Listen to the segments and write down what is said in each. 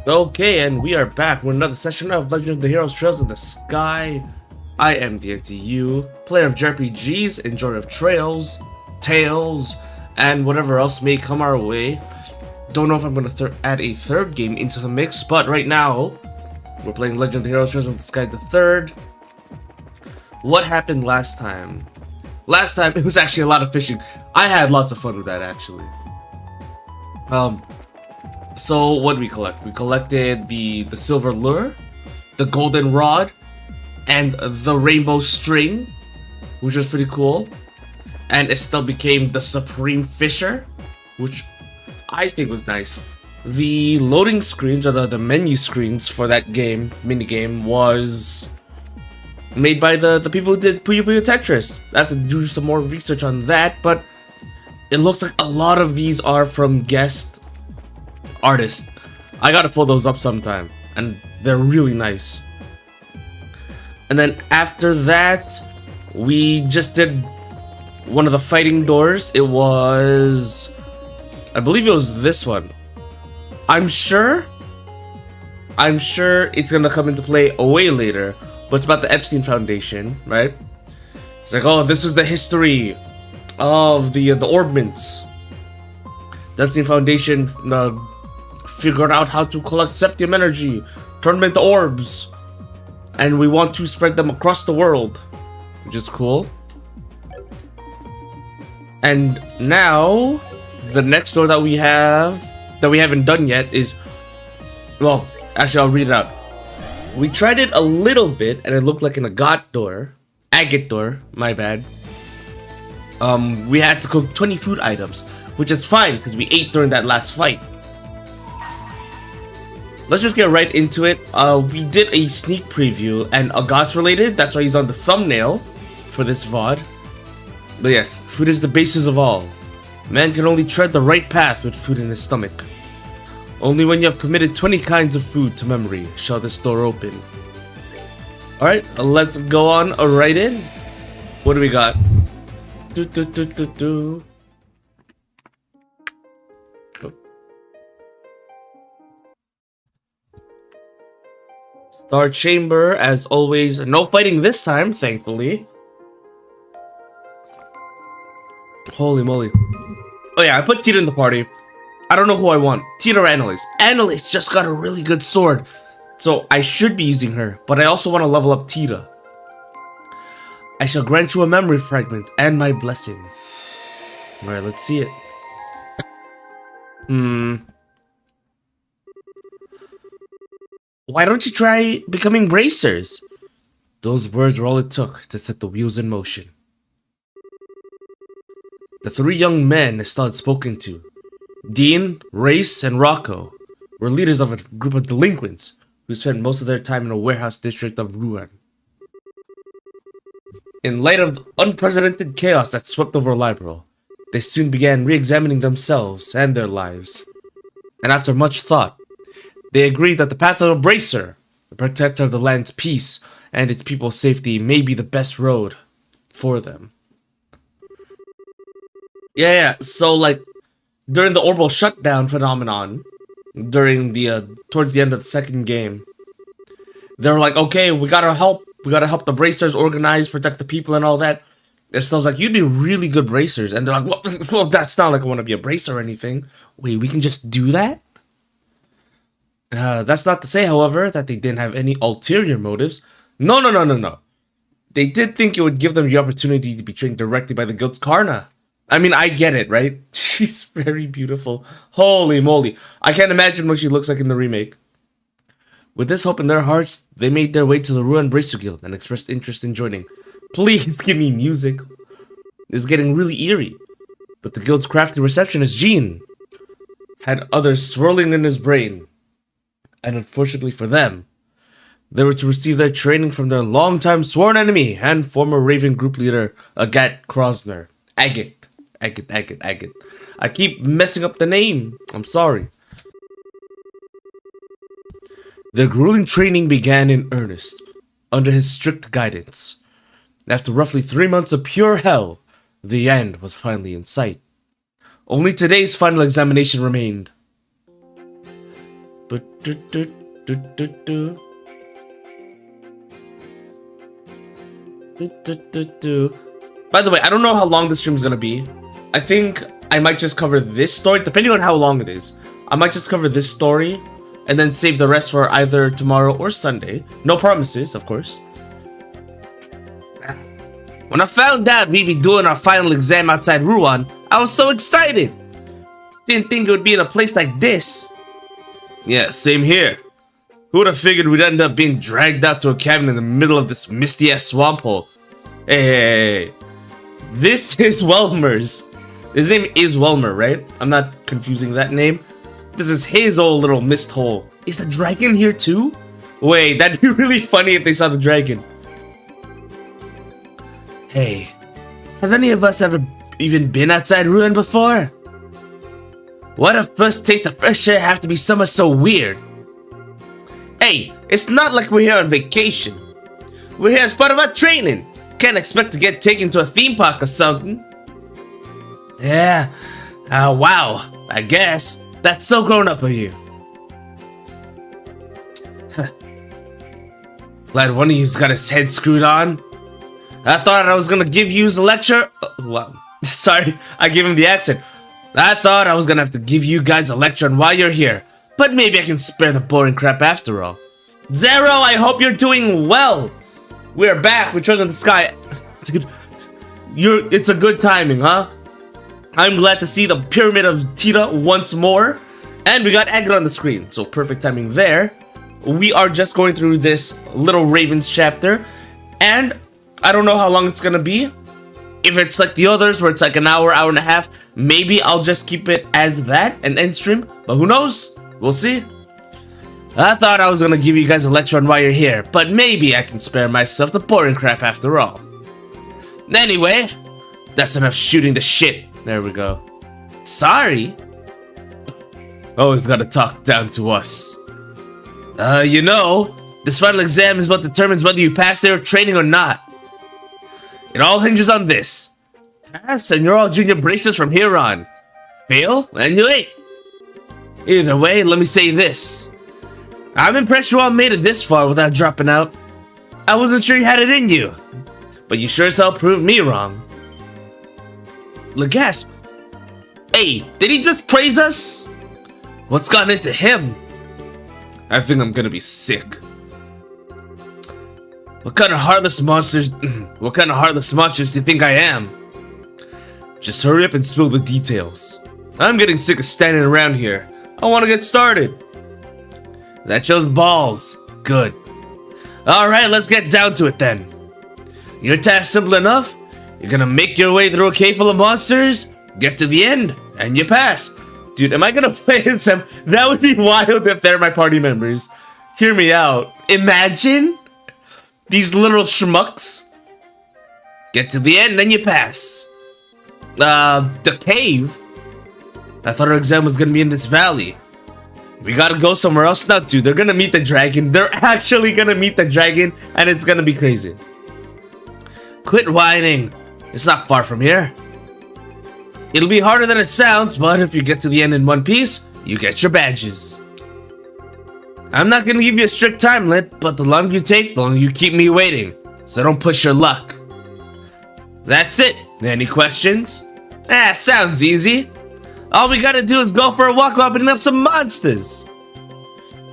Okay, and we are back with another session of Legend of the Heroes Trails in the Sky. I am TheAntiYuu, player of JRPGs, enjoyer of trails, tales, and whatever else may come our way. Don't know if I'm going to add a third game into the mix, but right now, we're playing Legend of the Heroes Trails in the Sky the third. What happened last time? Last time, it was actually a lot of fishing. I had lots of fun with that, actually. So what did we collect? We collected the silver lure, the golden rod, and the rainbow string, which was pretty cool. And Estelle became the supreme fisher, which I think was nice. The loading screens, or the menu screens for that game, minigame, was made by the people who did Puyo Puyo Tetris. I have to do some more research on that, but it looks like a lot of these are from guest artists. I gotta pull those up sometime, and they're really nice. And then after that, we just did one of the fighting doors. It was, I believe it was this one. I'm sure it's gonna come into play way later, but it's about the Epstein Foundation, right? It's like, oh, this is the history of the Orbments. The Epstein Foundation figured out how to collect septium energy, turn them into orbs, and we want to spread them across the world, which is cool. And now, the next door that we haven't done yet is, well, actually I'll read it out. We tried it a little bit, and it looked like an AGATE door, my bad. We had to cook 20 food items, which is fine, because we ate during that last fight. Let's just get right into it. We did a sneak preview, and AGATE related, that's why he's on the thumbnail for this VOD. But yes, food is the basis of all. Man can only tread the right path with food in his stomach. Only when you have committed 20 kinds of food to memory shall this door open. Alright, let's go on right in. What do we got? Star Chamber, as always. No fighting this time, thankfully. Holy moly. Oh yeah, I put Tita in the party. I don't know who I want. Tita or Annalise. Annalise just got a really good sword, so I should be using her, but I also want to level up Tita. I shall grant you a memory fragment and my blessing. Alright, let's see it. Why don't you try becoming bracers? Those words were all it took to set the wheels in motion. The three young men Estelle had spoken to, Dean, Race, and Rocco, were leaders of a group of delinquents who spent most of their time in a warehouse district of Rouen. In light of the unprecedented chaos that swept over Liberal, they soon began re-examining themselves and their lives. And after much thought, they agreed that the path of a bracer, the protector of the land's peace and its people's safety, may be the best road for them. Yeah, so like, during the orbital shutdown phenomenon, during the, towards the end of the second game, they were like, okay, we gotta help the bracers organize, protect the people and all that. Estelle's like, you'd be really good bracers. And they're like, well, that's not like I want to be a bracer or anything. Wait, we can just do that? That's not to say, however, that they didn't have any ulterior motives. No. They did think it would give them the opportunity to be trained directly by the guild's Karna. I mean, I get it, right? She's very beautiful. Holy moly. I can't imagine what she looks like in the remake. With this hope in their hearts, they made their way to the Rouen Bracer Guild and expressed interest in joining. Please give me music. It's getting really eerie. But the guild's crafty receptionist, Jean, had others swirling in his brain. And unfortunately for them, they were to receive their training from their longtime sworn enemy and former Raven group leader, AGATE Krosner. AGATE. I keep messing up the name. I'm sorry. Their grueling training began in earnest, under his strict guidance. After roughly 3 months of pure hell, the end was finally in sight. Only today's final examination remained. By the way, I don't know how long this stream is gonna be. I think I might just cover this story, depending on how long it is. I might just cover this story and then save the rest for either tomorrow or Sunday. No promises, of course. When I found out we'd be doing our final exam outside Ruan, I was so excited. Didn't think it would be in a place like this. Yeah, same here. Who would have figured we'd end up being dragged out to a cabin in the middle of this misty-ass swamp hole? Hey. This is Welmer's. His name is Welmer, right? I'm not confusing that name. This is his old little mist hole. Is the dragon here too? Wait, that'd be really funny if they saw the dragon. Hey, have any of us ever even been outside Ruin before? Why does first taste of fresh air have to be somewhere so weird? Hey, it's not like we're here on vacation. We're here as part of our training. Can't expect to get taken to a theme park or something. Yeah, wow, I guess. That's so grown up of you. Glad one of you's got his head screwed on. I thought I was gonna give you a lecture. Well, sorry, I gave him the accent. I thought I was gonna have to give you guys a lecture on why you're here, but maybe I can spare the boring crap after all. Zero, I hope you're doing well. We're back. We're chosen the sky. Dude, it's a good timing, huh? I'm glad to see the Pyramid of Tita once more, and we got Agate on the screen, so perfect timing there. We are just going through this Little Ravens chapter, and I don't know how long it's gonna be. If it's like the others, where it's like an hour, hour and a half, maybe I'll just keep it as that, an end stream, but who knows? We'll see. I thought I was gonna give you guys a lecture on why you're here, but maybe I can spare myself the boring crap after all. Anyway, that's enough shooting the shit. There we go. Sorry? Always gotta talk down to us. You know, this final exam is what determines whether you pass their training or not. It all hinges on this. Pass and you're all junior braces from here on. Fail and you ain't. Either way, let me say this. I'm impressed you all made it this far without dropping out. I wasn't sure you had it in you, but you sure as hell proved me wrong. Legasp. Hey, did he just praise us? What's gotten into him? I think I'm gonna be sick. What kind of heartless monsters do you think I am? Just hurry up and spill the details. I'm getting sick of standing around here. I want to get started. That shows balls. Good. Alright, let's get down to it then. Your task's simple enough. You're gonna make your way through a cave full of monsters, get to the end, and you pass. Dude, am I gonna play as them? That would be wild if they're my party members. Hear me out. Imagine these little schmucks. Get to the end, then you pass. The cave? I thought our exam was gonna be in this valley. We gotta go somewhere else now, dude. They're gonna meet the dragon. They're actually gonna meet the dragon, and it's gonna be crazy. Quit whining. It's not far from here. It'll be harder than it sounds, but if you get to the end in one piece, you get your badges. I'm not gonna give you a strict time limit, but the longer you take, the longer you keep me waiting. So don't push your luck. That's it. Any questions? Sounds easy. All we gotta do is go for a walk while beating up some monsters.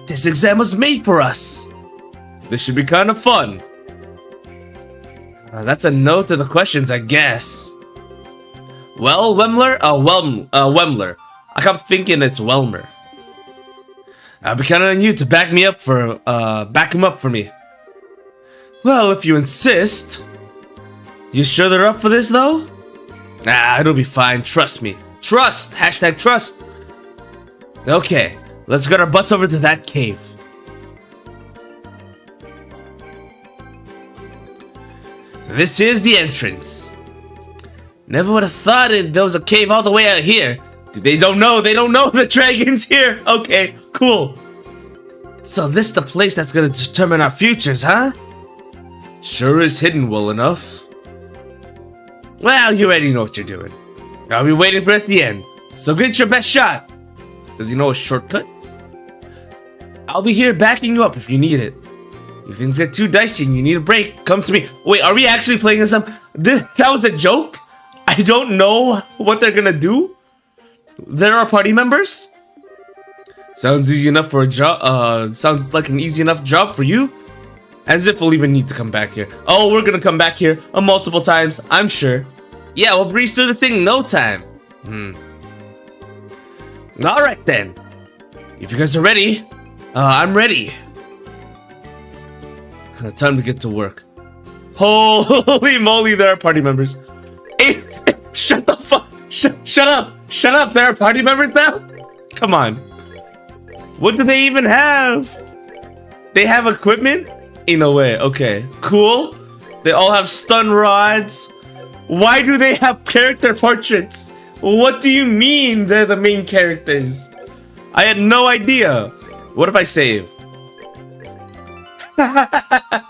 This exam was made for us. This should be kind of fun. That's a no to the questions, I guess. Well, Wemler? Wemler. I kept thinking it's Welmer. I'll be counting on you to back him up for me. Well, if you insist. You sure they're up for this, though? It'll be fine, trust me. Trust! Hashtag trust! Okay, let's get our butts over to that cave. This is the entrance. Never would have thought there was a cave all the way out here. They don't know the dragon's here. Okay, cool. So this is the place that's gonna determine our futures, huh? Sure is hidden well enough. Well, you already know what you're doing. I'll be waiting for it at the end, so get your best shot. Does he know a shortcut? I'll be here backing you up if you need it. If things get too dicey and you need a break, come to me. Wait, are we actually playing as them? That was a joke? I don't know what they're gonna do. They're our party members? Sounds easy enough for a job. Sounds like an easy enough job for you. As if we'll even need to come back here. Oh, we're gonna come back here multiple times, I'm sure. Yeah, we'll breeze through this thing in no time. Alright then. If you guys are ready, I'm ready. Time to get to work. Holy moly, there are party members. Hey, shut the fuck. Shut up. Shut up, there are party members now? Come on. What do they even have? They have equipment? In a way, okay. Cool. They all have stun rods. Why do they have character portraits? What do you mean they're the main characters? I had no idea. What if I save?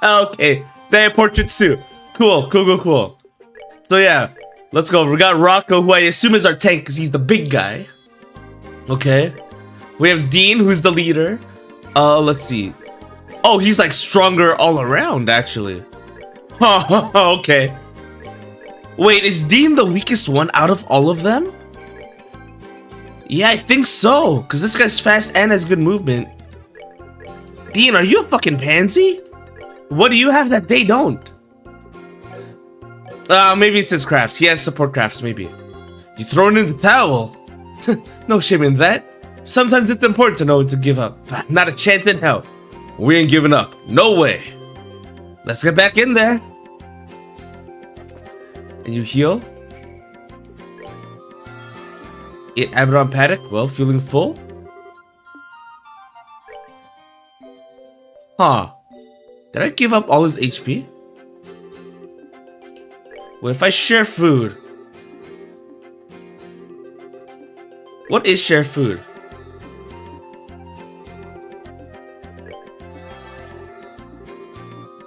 Okay, they have portraits too. Cool. So yeah, let's go. We got Rocco, who I assume is our tank because he's the big guy. Okay. We have Dean, who's the leader. Let's see. Oh, he's like stronger all around, actually. Okay. Wait, is Dean the weakest one out of all of them? Yeah, I think so. Because this guy's fast and has good movement. Dean, are you a fucking pansy? What do you have that they don't? Maybe it's his crafts. He has support crafts, maybe. You throwing in the towel? No shame in that. Sometimes it's important to know when to give up. Not a chance in hell. We ain't giving up. No way. Let's get back in there. And you heal? Eat Abaddon Paddock. Well, feeling full? Huh. Did I give up all his HP? Well, if I share food... What is share food?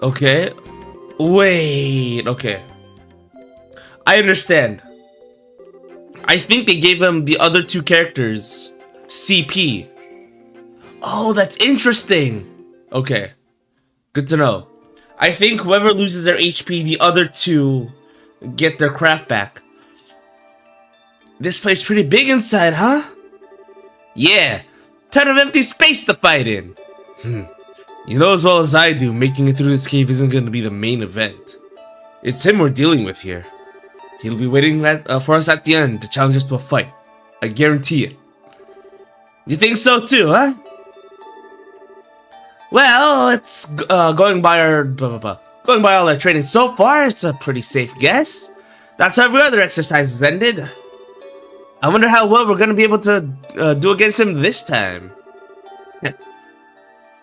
Okay. Wait. Okay. I understand. I think they gave him the other two characters CP. Oh, that's interesting. Okay. Good to know. I think whoever loses their HP, the other two get their craft back. This place pretty big inside, huh? Yeah. Ton of empty space to fight in. You know as well as I do, making it through this cave isn't going to be the main event. It's him we're dealing with here. He'll be waiting for us at the end to challenge us to a fight. I guarantee it. You think so too, huh? Well, it's going by all our training so far, it's a pretty safe guess. That's how every other exercise has ended. I wonder how well we're going to be able to do against him this time.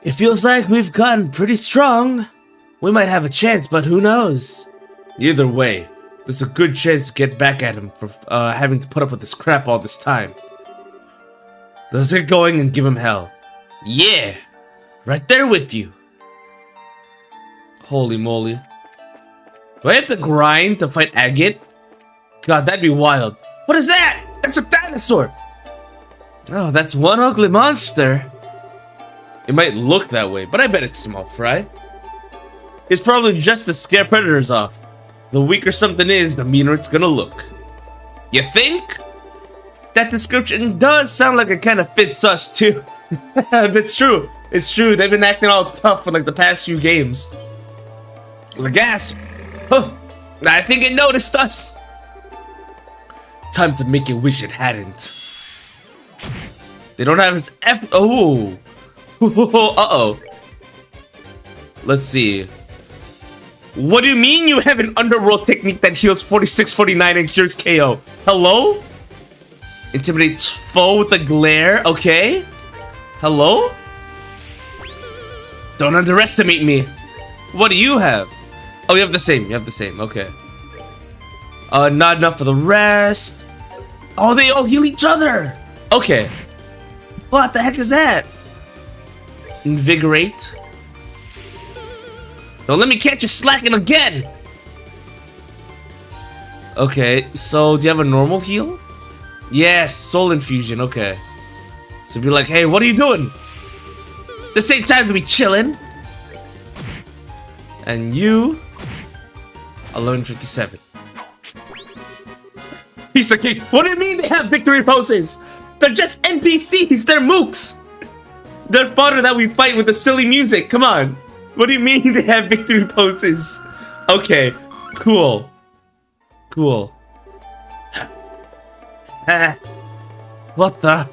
It feels like we've gotten pretty strong. We might have a chance, but who knows? Either way, there's a good chance to get back at him for having to put up with this crap all this time. Let's get going and give him hell. Yeah! Right there with you. Holy moly. Do I have to grind to fight AGATE? God, that'd be wild. What is that? That's a dinosaur! Oh, that's one ugly monster. It might look that way, but I bet it's small fry. It's probably just to scare predators off. The weaker something is, the meaner it's gonna look. You think? That description does sound like it kind of fits us too. That's true. It's true. They've been acting all tough for like the past few games. The gasp. Huh. I think it noticed us. Time to make it wish it hadn't. They don't have its F. Oh. Uh-oh. Let's see. What do you mean you have an underworld technique that heals 46-49 and cures KO? Hello? Intimidates foe with a glare? Okay. Hello? Don't underestimate me. What do you have? Oh, you have the same. You have the same. Okay. Not enough for the rest. Oh, they all heal each other. Okay. What the heck is that? Invigorate. Don't let me catch you slacking again. Okay, so do you have a normal heal? Yes, soul infusion. Okay. So be like, hey, what are you doing? This ain't time to be chillin'. And you, 1157. Piece of cake. What do you mean they have victory poses? They're just NPCs. They're mooks. They're fodder that we fight with the silly music. Come on. What do you mean they have victory poses? Okay. Cool. Cool. What the?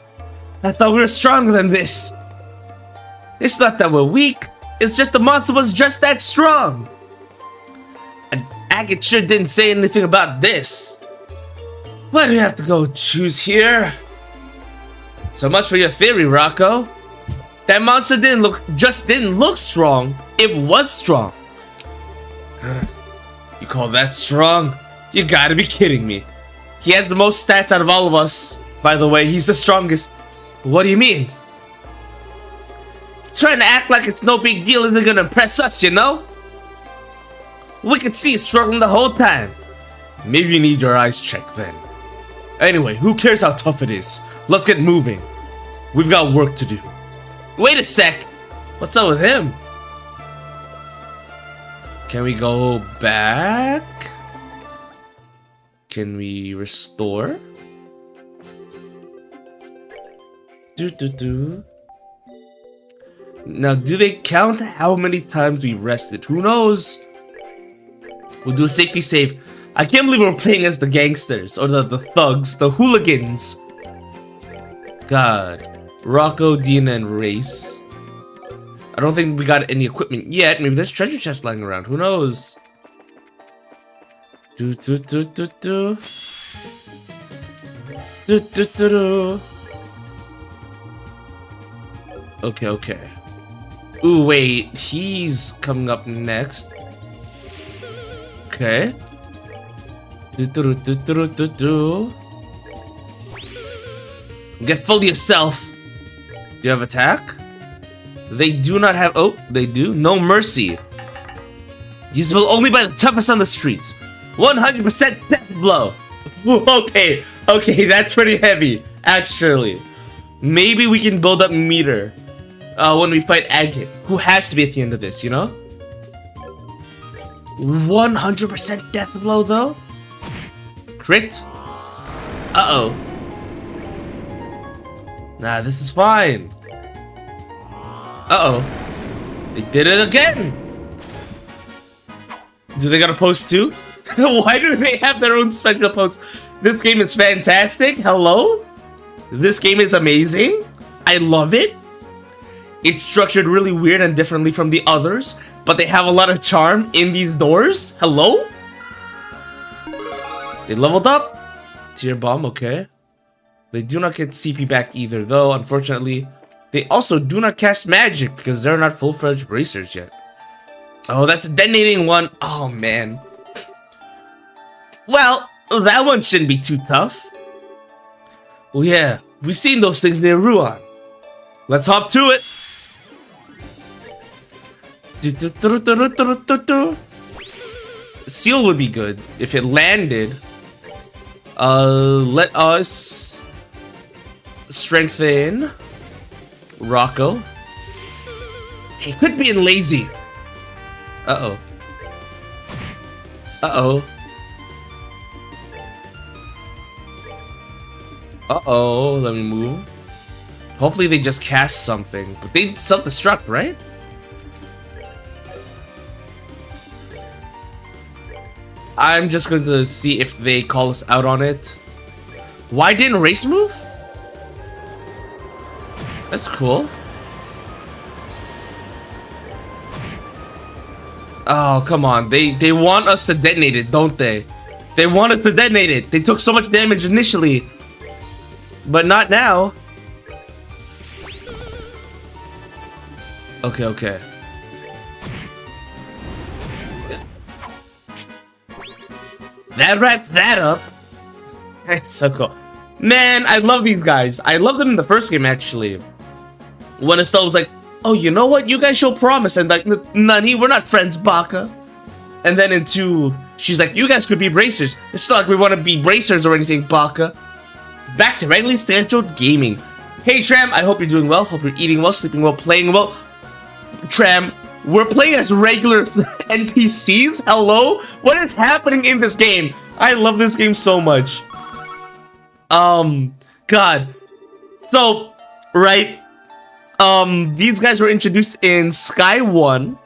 I thought we were stronger than this. It's not that we're weak. It's just the monster was just that strong. And AGATE sure didn't say anything about this. Why do you have to go choose here? So much for your theory, Rocco. That monster didn't look strong. It was strong. You call that strong? You gotta be kidding me. He has the most stats out of all of us. By the way, he's the strongest. What do you mean? Trying to act like it's no big deal isn't gonna impress us, you know? We could see you struggling the whole time. Maybe you need your eyes checked then. Anyway, who cares how tough it is? Let's get moving. We've got work to do. Wait a sec. What's up with him? Can we go back? Can we restore? Now, do they count how many times we rested? Who knows? We'll do a safety save. I can't believe we're playing as the gangsters, or the thugs, the hooligans. God. Rocco, Dina, and Race. I don't think we got any equipment yet. Maybe there's treasure chests lying around. Who knows? Okay, okay. Ooh, wait. He's coming up next. Okay. Get full of yourself. Do you have attack? They do not have... Oh, they do. No mercy. Usable only by the toughest on the streets. 100% death blow. Okay, okay, that's pretty heavy, actually. Maybe we can build up meter when we fight AGATE, who has to be at the end of this, you know? 100% death blow, though? Crit? Uh-oh. Nah, this is fine. Uh-oh. They did it again! Do they got a post too? Why do they have their own special post? This game is fantastic. Hello? This game is amazing. I love it. It's structured really weird and differently from the others, but they have a lot of charm in these doors. Hello? They leveled up. Tier bomb, okay. They do not get CP back either, though, unfortunately. They also do not cast magic because they're not full-fledged bracers yet. Oh, that's a detonating one. Oh, man. Well, that one shouldn't be too tough. Oh, yeah. We've seen those things near Ruan. Let's hop to it. Seal would be good if it landed. Let us strengthen Rocco. He could be in lazy. Uh-oh. Uh-oh. Uh-oh, let me move. Hopefully they just cast something. But they self-destruct, right? I'm just going to see if they call us out on it. Why didn't Race move? That's cool. Oh, come on. They want us to detonate it, don't they? They want us to detonate it. They took so much damage initially. But not now. Okay, okay. That wraps that up. That's so cool. Man, I love these guys. I loved them in the first game, actually. When Estelle was like, oh, you know what? You guys show promise. And like, Nani, we're not friends, Baka. And then in 2, she's like, you guys could be bracers. It's not like we want to be bracers or anything, Baka. Back to regularly scheduled gaming. Hey, Tram, I hope you're doing well. Hope you're eating well, sleeping well, playing well. Tram, we're playing as regular NPCs? Hello? What is happening in this game? I love this game so much. God. So, right, these guys were introduced in Sky 1.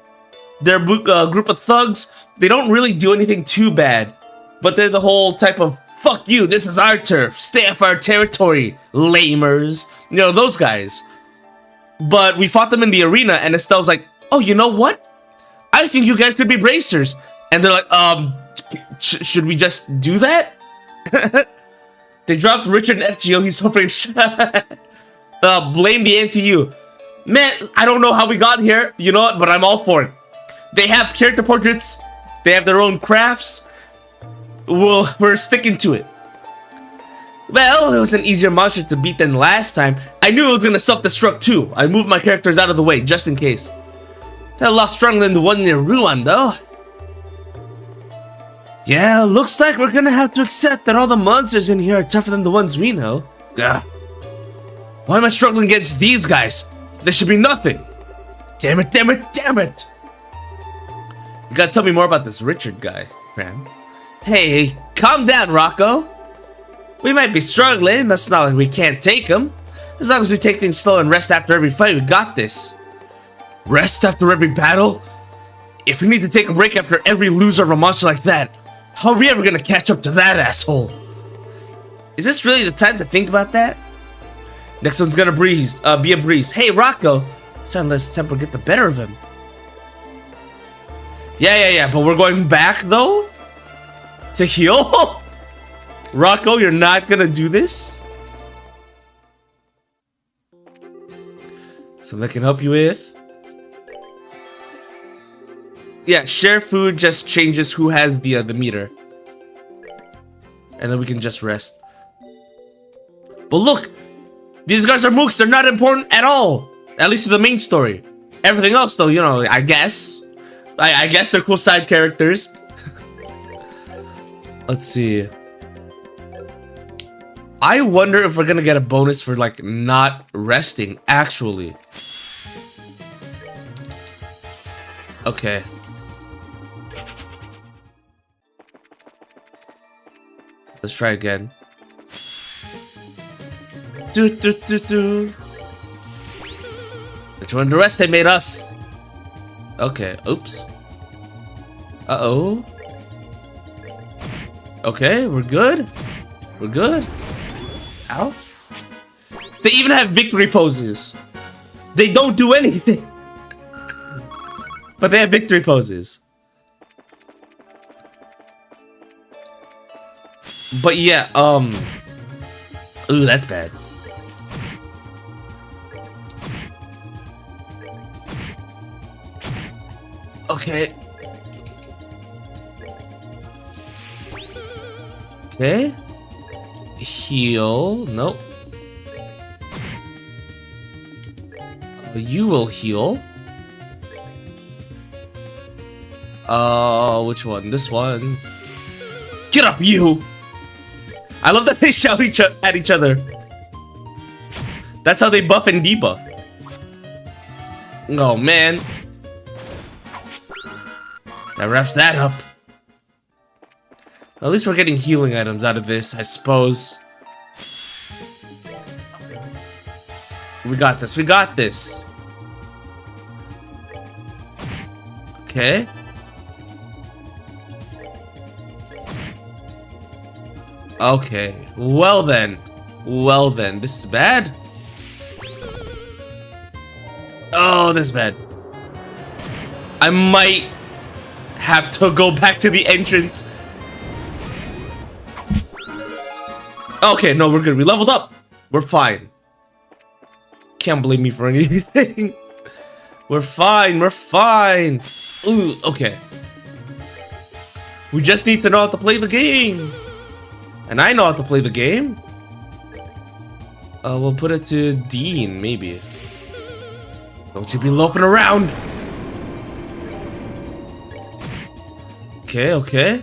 They're a group of thugs. They don't really do anything too bad, but they're the whole type of, fuck you, this is our turf, stay off our territory, lamers. You know, those guys. But we fought them in the arena, and Estelle's like, oh, you know what? I think you guys could be bracers. And they're like, should we just do that? They dropped Richard and FGO, he's suffering. Blame the AGATE. Man, I don't know how we got here, you know what, but I'm all for it. They have character portraits, they have their own crafts. We're sticking to it. Well, it was an easier monster to beat than last time. I knew it was gonna self-destruct too. I moved my characters out of the way, just in case. They're a lot stronger than the one near Ruan, though. Yeah, looks like we're gonna have to accept that all the monsters in here are tougher than the ones we know. Ugh. Why am I struggling against these guys? They should be nothing. Damn it, damn it, damn it. You gotta tell me more about this Richard guy, Fran. Hey, calm down, Rocco. We might be struggling, but it's not like we can't take them. As long as we take things slow and rest after every fight, we got this. Rest after every battle? If we need to take a break after every loser of a monster like that, how are we ever gonna catch up to that asshole? Is this really the time to think about that? Next one's gonna be a breeze. Hey, Rocco, starting to let his temper get the better of him. Yeah, but we're going back though? To heal? Rocco, you're not gonna do this? Something I can help you with? Yeah, share food just changes who has the meter. And then we can just rest. But look! These guys are mooks, they're not important at all! At least to the main story. Everything else though, you know, I guess. I guess they're cool side characters. Let's see. I wonder if we're gonna get a bonus for like not resting, actually. Okay. Let's try again. Which one to rest they made us? Okay, oops. Uh-oh. Okay, we're good. We're good. Ow. They even have victory poses. They don't do anything. But they have victory poses. But yeah, ooh, that's bad. Okay. Okay. Heal. Nope. You will heal. Which one? This one. Get up, you! I love that they shout at each other. That's how they buff and debuff. Oh, man. That wraps that up. At least we're getting healing items out of this, I suppose. We got this, we got this. Okay. Okay, well then. Well then, this is bad. Oh, this is bad. I might have to go back to the entrance. Okay, no, we're good. We leveled up. We're fine. Can't blame me for anything. We're fine. We're fine. Ooh, okay. We just need to know how to play the game. And I know how to play the game. We'll put it to Dean, maybe. Don't you be loping around. Okay, okay.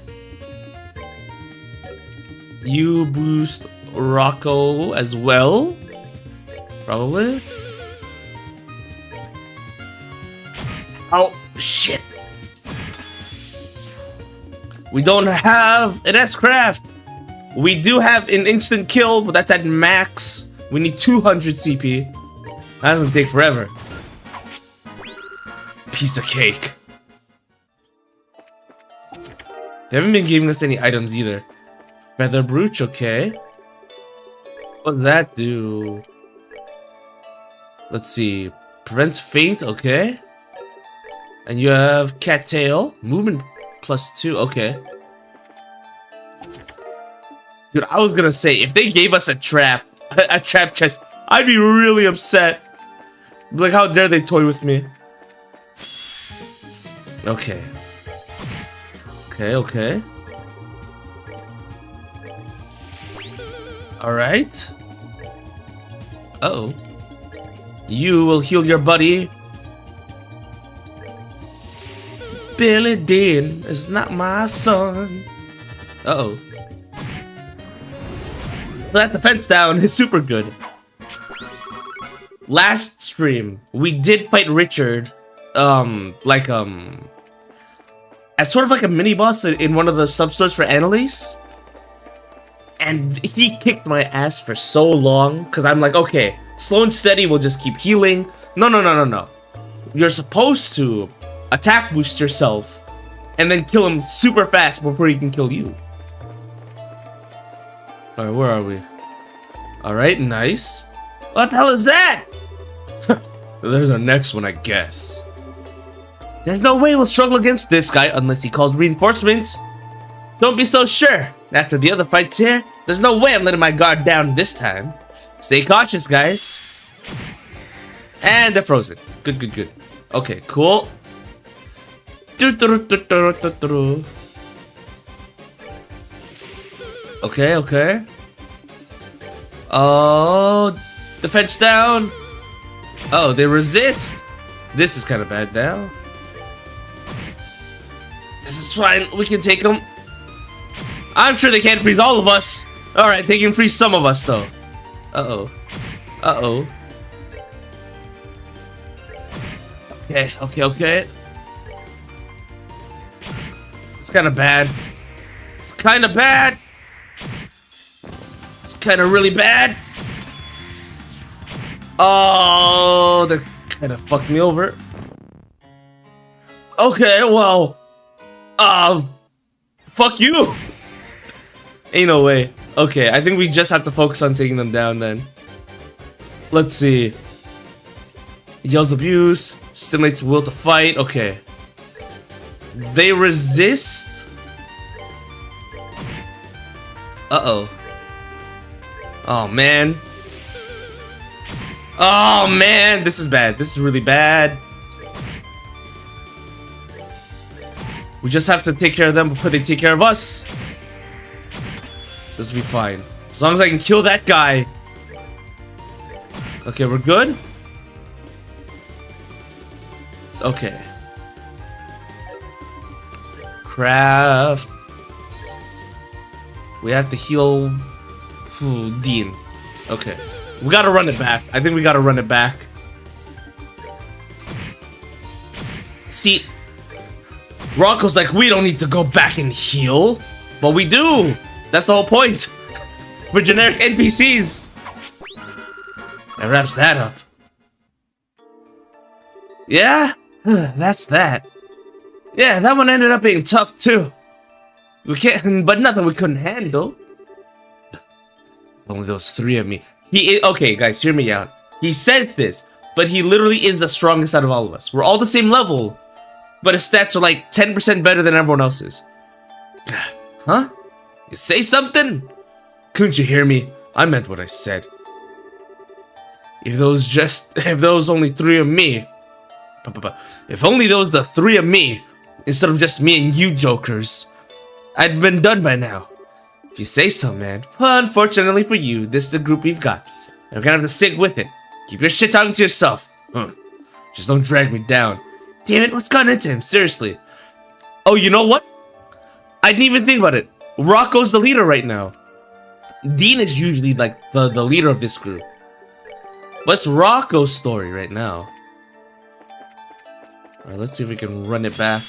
You boost Rocco as well? Probably. Oh, shit. We don't have an S-Craft. We do have an instant kill, but that's at max. We need 200 CP. That's gonna take forever. Piece of cake. They haven't been giving us any items either. Feather brooch, okay. What does that do? Let's see. Prevents faint, okay. And you have cattail. Movement +2, okay. Dude, I was gonna say, if they gave us a trap chest, I'd be really upset. Like, how dare they toy with me? Okay. Okay. Alright. Uh-oh. You will heal your buddy. Billy Dean is not my son. Uh-oh. That defense down is super good. Last stream, we did fight Richard, as sort of like a mini boss in one of the sub-stores for Annalise. And he kicked my ass for so long, because I'm like, okay, slow and steady will just keep healing. No. You're supposed to attack boost yourself, and then kill him super fast before he can kill you. Alright, where are we? Alright, nice. What the hell is that? There's our next one, I guess. There's no way we'll struggle against this guy unless he calls reinforcements. Don't be so sure. After the other fights here, there's no way I'm letting my guard down this time. Stay cautious, guys. And they're frozen. Good. Okay, cool. Okay. Oh, defense down. Oh, they resist. This is kind of bad now. This is fine. We can take them. I'm sure they can't freeze all of us. Alright, they can freeze some of us, though. Uh-oh. Okay. It's kind of bad. It's kind of really bad. Oh, they kind of fucked me over. Okay, well. Fuck you. Ain't no way. Okay, I think we just have to focus on taking them down then. Let's see. Yells abuse. Stimulates will to fight. Okay. They resist. Uh-oh. Oh, man. Oh, man. This is bad. This is really bad. We just have to take care of them before they take care of us. This will be fine. As long as I can kill that guy. Okay, we're good? Okay. Craft. We have to heal Dean. Okay. We gotta run it back. I think we gotta run it back. See, Rocco's like, we don't need to go back and heal. But we do. That's the whole point. For generic NPCs. That wraps that up. Yeah? That's that. Yeah, that one ended up being tough too. We can't, but nothing we couldn't handle. Only those three of me. Okay, guys, hear me out. He says this, but he literally is the strongest out of all of us. We're all the same level, but his stats are like 10% better than everyone else's. Huh? You say something? Couldn't you hear me? I meant what I said. If those only three of me. If only those the three of me, instead of just me and you jokers, I'd been done by now. If you say so, man. Well, unfortunately for you, this is the group we've got. And we're gonna have to stick with it. Keep your shit talking to yourself. Just don't drag me down. Damn it, what's gotten into him? Seriously. Oh, you know what? I didn't even think about it. Rocco's the leader right now. Dean is usually like the leader of this group. What's Rocco's story right now? Alright, let's see if we can run it back.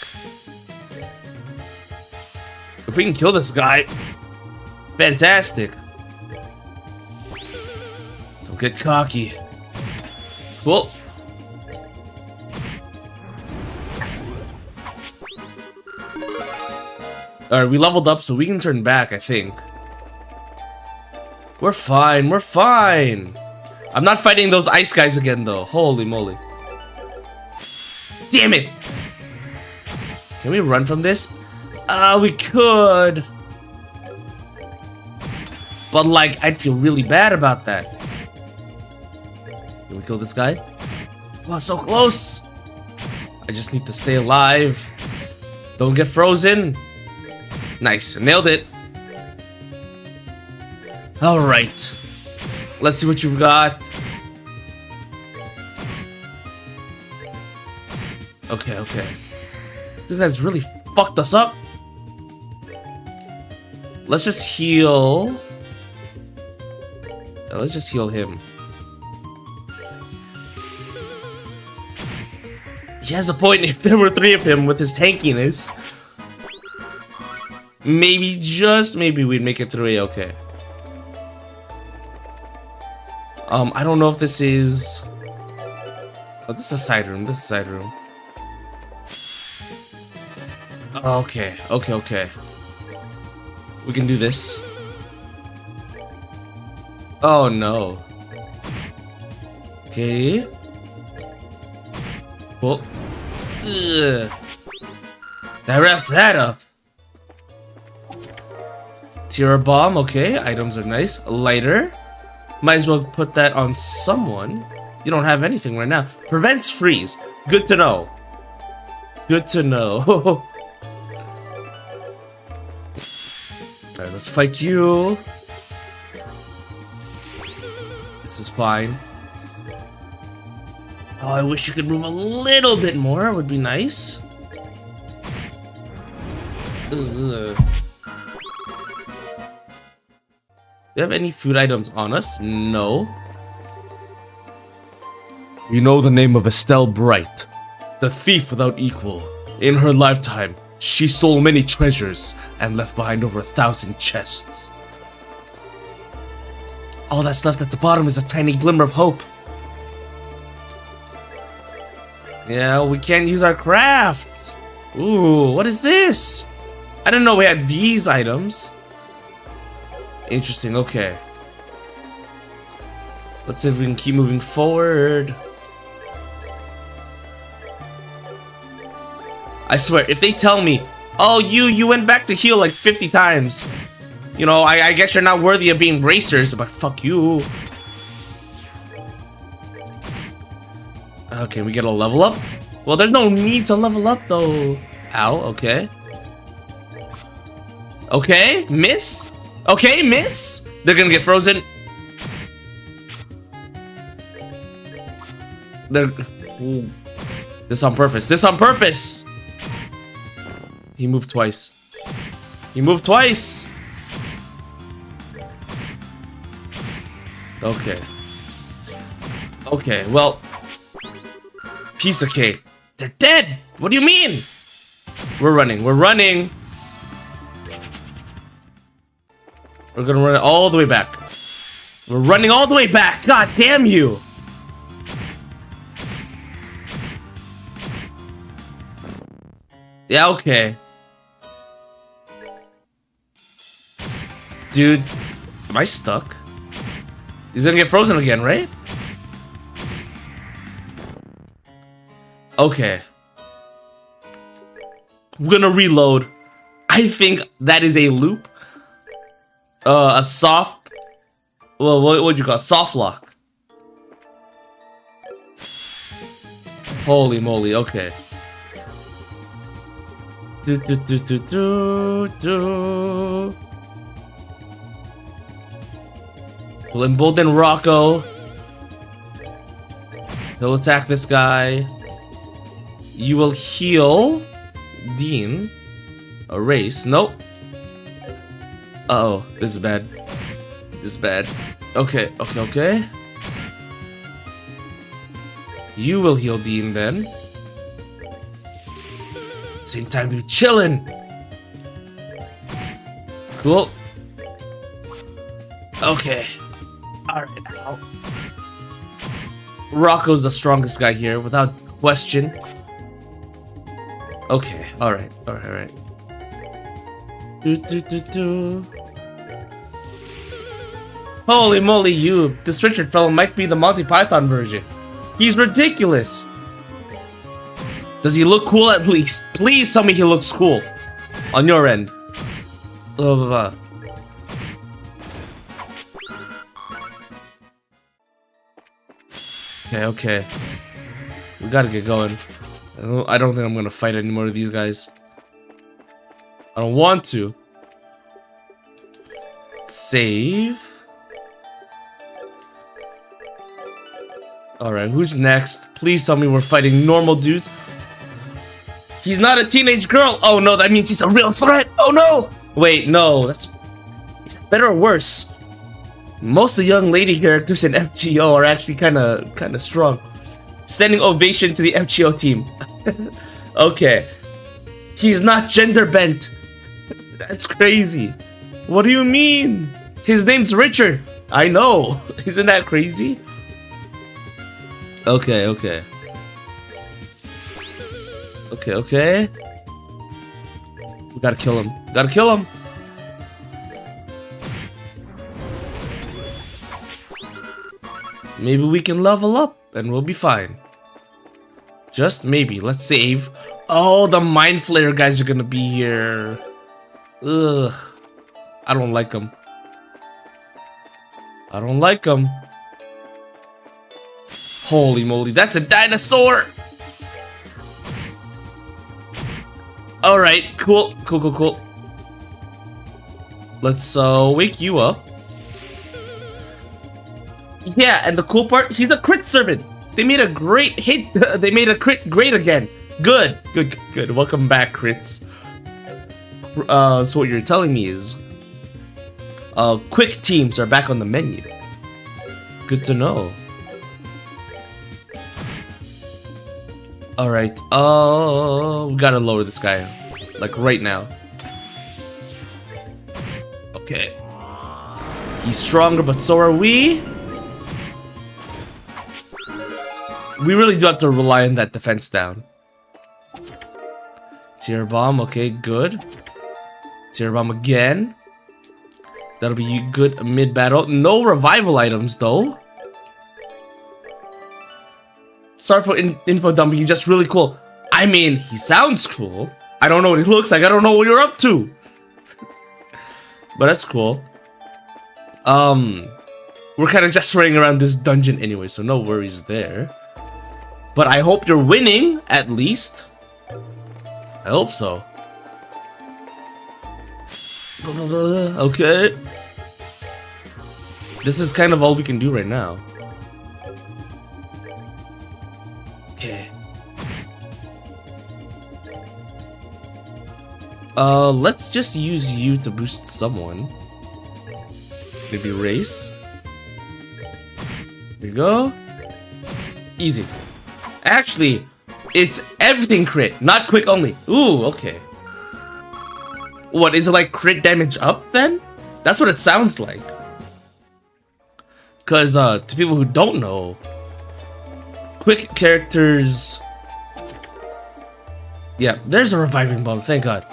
If we can kill this guy, fantastic. Don't get cocky. Cool. Alright, we leveled up so we can turn back, I think. We're fine, we're fine. I'm not fighting those ice guys again though. Holy moly. Damn it! Can we run from this? We could. But like, I'd feel really bad about that. Can we kill this guy? Oh, so close! I just need to stay alive. Don't get frozen. Nice, nailed it. Alright. Let's see what you've got. Okay, okay. This guy's really fucked us up. Let's just heal. Yeah, let's just heal him. He has a point if there were 3 of him with his tankiness. Maybe, just maybe we'd make it through A-okay. I don't know if this is... Oh, this is a side room. This is a side room. Okay, okay, okay. We can do this. Oh no. Okay. Well. Ugh. That wraps that up. Tier bomb, okay. Items are nice. A lighter. Might as well put that on someone. You don't have anything right now. Prevents freeze. Good to know. Good to know. Alright, let's fight you. This is fine. Oh, I wish you could move a little bit more. It would be nice. Ugh. Do you have any food items on us? No. You know the name of Estelle Bright, the thief without equal. In her lifetime, she stole many treasures and left behind over 1,000 chests. All that's left at the bottom is a tiny glimmer of hope. Yeah, we can't use our crafts. Ooh, what is this? I didn't know we had these items. Interesting, okay. Let's see if we can keep moving forward. I swear, if they tell me, oh, you went back to heal like 50 times. You know, I guess you're not worthy of being racers, but fuck you. Okay, we get a level up? Well, there's no need to level up though. Ow, okay. Okay, miss? Okay, miss? They're gonna get frozen. They're... Ooh. This on purpose. This on purpose! He moved twice. He moved twice! Okay. Okay, well... Piece of cake. They're dead! What do you mean? We're running. We're running! We're gonna run it all the way back. We're running all the way back! God damn you! Yeah, okay. Dude, am I stuck? He's gonna get frozen again, right? Okay. I'm gonna reload. I think that is a loop. A soft... Well, what would you call it? Soft lock. Holy moly, okay. We'll embolden Rocco. He'll attack this guy. You will heal Dean. Erase. Nope. Uh-oh. This is bad. This is bad. Okay, okay, okay. You will heal Dean then. Same time to be chilling. Cool. Okay. Alright, now. Rocco's the strongest guy here, without question. Okay, alright. Holy moly, you! This Richard fellow might be the Monty Python version. He's ridiculous! Does he look cool at least? Please tell me he looks cool. On your end. Blah, blah, blah. Okay. We gotta get going. I don't think I'm gonna fight any more of these guys. I don't want to. Save. Alright, who's next? Please tell me we're fighting normal dudes. He's not a teenage girl! Oh no, that means he's a real threat! Oh no! Wait, no, that's... Is that better or worse? Most of the young lady characters in FGO are actually kinda strong. Sending ovation to the FGO team. Okay. He's not gender bent. That's crazy. What do you mean? His name's Richard. I know. Isn't that crazy? Okay. Okay. We gotta kill him. Maybe we can level up and we'll be fine. Just maybe. Let's save. Oh, the Mind Flayer guys are gonna be here. Ugh. I don't like them. Holy moly, that's a dinosaur! Alright, cool. Let's wake you up. Yeah, and the cool part, he's a crit servant. They made a great hit. They made a crit great again. Good. Welcome back, crits. So what you're telling me is, quick teams are back on the menu. Good to know. Alright, we gotta lower this guy. Like right now. Okay. He's stronger, but so are we. We really do have to rely on that defense down. Tear bomb, okay, good. Tear bomb again. That'll be good mid-battle. No revival items, though. Sorry for info dumping, he's just really cool. I mean, he sounds cool. I don't know what he looks like, I don't know what you're up to. But that's cool. We're kind of just running around this dungeon anyway, so no worries there. But I hope you're winning, at least. I hope so. Okay. This is kind of all we can do right now. Okay. Let's just use you to boost someone. Maybe race. Here we go. Easy. Actually, it's everything crit, not quick only. Ooh, okay. What, is it like crit damage up then? That's what it sounds like. Cause to people who don't know, quick characters... Yeah, there's a reviving bomb, thank god.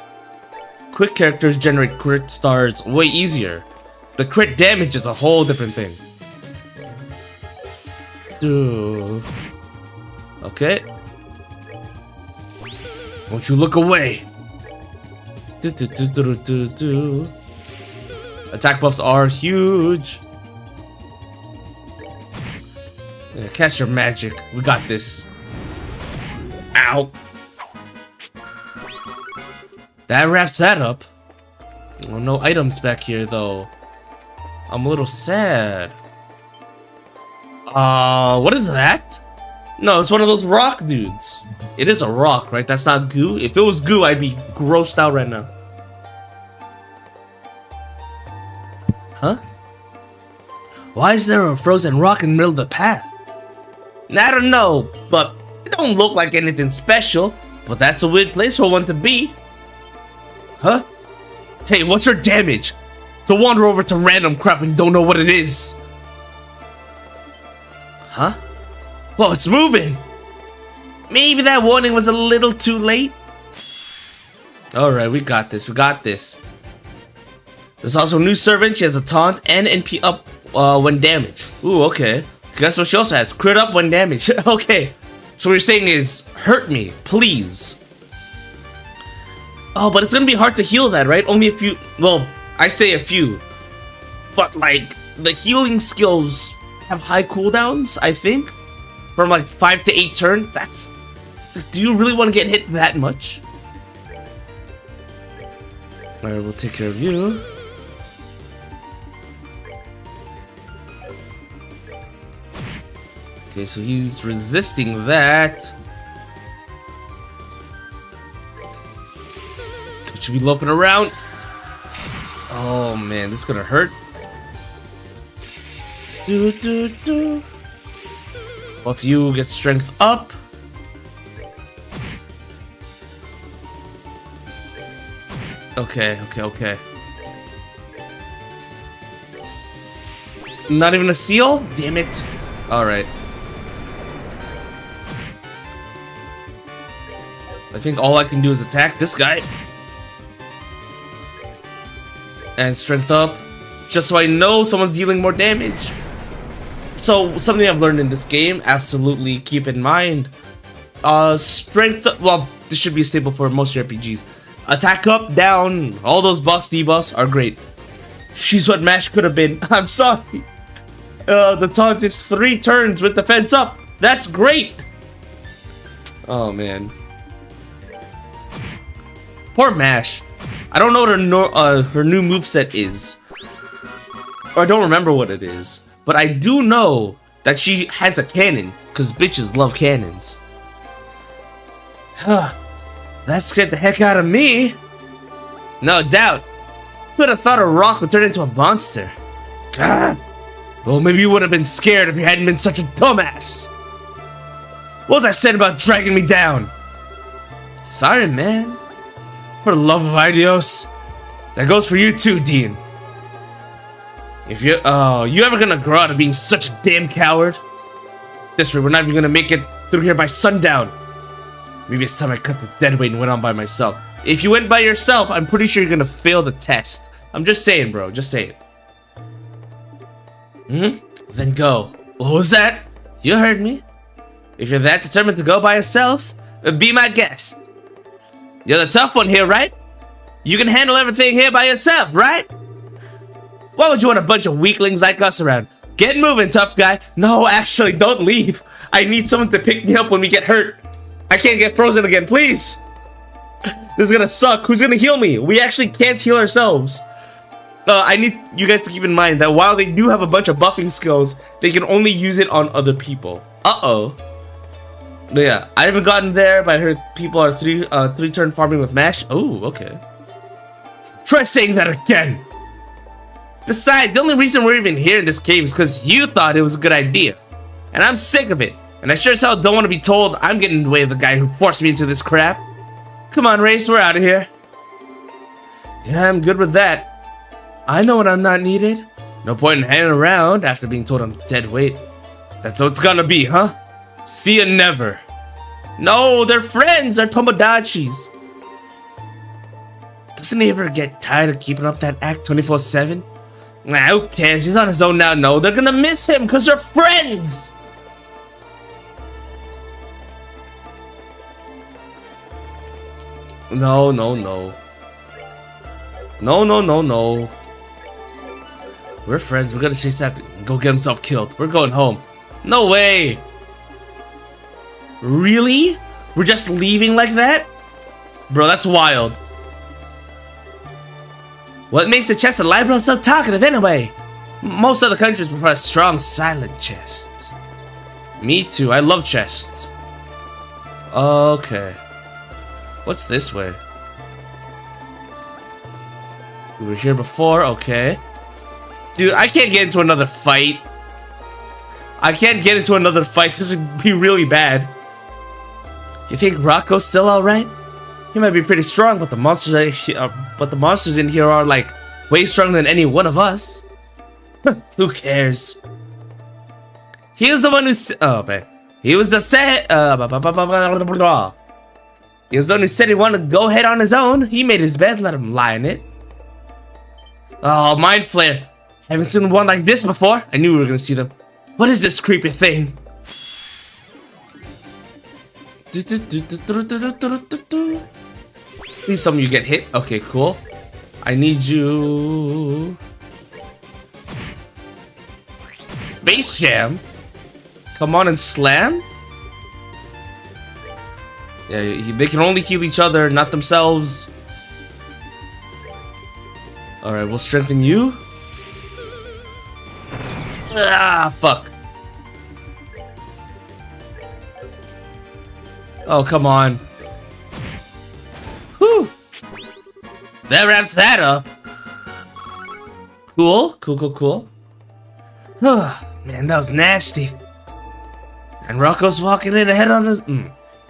Quick characters generate crit stars way easier. The crit damage is a whole different thing. Dude. Okay. Won't you look away? Attack buffs are huge. Yeah, cast your magic. We got this. Ow. That wraps that up. Oh, no items back here though. I'm a little sad. What is that? No, it's one of those rock dudes. It is a rock, right? That's not goo. If it was goo, I'd be grossed out right now. Huh? Why is there a frozen rock in the middle of the path? I don't know, but it don't look like anything special. But that's a weird place for one to be. Huh? Hey, what's your damage? To wander over to random crap and don't know what it is. Huh? Whoa, it's moving. Maybe that warning was a little too late. Alright, we got this. We got this. There's also a new servant. She has a taunt and NP up when damaged. Ooh, okay. Guess what she also has? Crit up when damaged. Okay. So what you're saying is, hurt me, please. Oh, but it's gonna be hard to heal that, right? Only a few. Well, I say a few. But, like, the healing skills have high cooldowns, I think. From, like, 5 to 8 turns. That's... Do you really want to get hit that much? Alright, we'll take care of you. Okay, so he's resisting that. Don't you be loping around. Oh man, this is gonna hurt. Both of you get strength up. Okay. Not even a seal? Damn it. Alright. I think all I can do is attack this guy. And strength up. Just so I know someone's dealing more damage. So, something I've learned in this game, absolutely keep in mind. Strength up, well, this should be a staple for most RPGs. Attack up, down, all those buffs, debuffs are great. She's what MASH could have been. I'm sorry. The taunt is 3 turns with defense up. That's great. Oh man. Poor MASH. I don't know what her new moveset is. Or I don't remember what it is. But I do know that she has a cannon. Because bitches love cannons. Huh. That scared the heck out of me. No doubt. Who would have thought a rock would turn into a monster? God. Well, maybe you would have been scared if you hadn't been such a dumbass. What was I saying about dragging me down? Sorry, man. For the love of Idios. That goes for you too, Dean. If you ever gonna grow out of being such a damn coward? This way, we're not even gonna make it through here by sundown. Maybe it's time I cut the dead weight and went on by myself. If you went by yourself, I'm pretty sure you're gonna fail the test. I'm just saying, bro. Just saying. Then go. What was that? You heard me. If you're that determined to go by yourself, be my guest. You're the tough one here, right? You can handle everything here by yourself, right? Why would you want a bunch of weaklings like us around? Get moving, tough guy. No, actually, don't leave. I need someone to pick me up when we get hurt. I can't get frozen again, please. This is gonna suck. Who's gonna heal me? We actually can't heal ourselves. I need you guys to keep in mind that while they do have a bunch of buffing skills, they can only use it on other people. Uh-oh. But yeah, I haven't gotten there, but I heard people are three turn farming with MASH. Oh, okay. Try saying that again. Besides, the only reason we're even here in this cave is because you thought it was a good idea. And I'm sick of it. And I sure as hell don't want to be told I'm getting in the way of the guy who forced me into this crap. Come on, Race, we're out of here. Yeah, I'm good with that. I know when I'm not needed. No point in hanging around after being told I'm dead weight. That's what it's gonna be, huh? See ya never. No, they're friends. They're Tomodachis. Doesn't he ever get tired of keeping up that act 24/7? Nah, who cares? He's on his own now. No, they're gonna miss him because they're friends. No. No. We're friends. We're gonna chase after him and go get himself killed. We're going home. No way. Really? We're just leaving like that? Bro, that's wild. What makes the chest of Libro so talkative anyway? Most other countries prefer strong, silent chests. Me too. I love chests. Okay. What's this way? We were here before. Okay. Dude, I can't get into another fight. This would be really bad. You think Rocco's still alright? He might be pretty strong, but the monsters in here are like way stronger than any one of us. Who cares? He was the one who he was the one who said he wanted to go ahead on his own. He made his bed, let him lie in it. Oh, Mind Flare. Haven't seen one like this before. I knew we were gonna see them. What is this creepy thing? Please tell me you get hit. Okay, cool. I need you. Base Jam. Come on and slam. Yeah, they can only heal each other, not themselves. Alright, we'll strengthen you. Ah, fuck. Oh, come on. Whew. That wraps that up. Cool, cool. Man, that was nasty. And Rocco's walking in ahead on his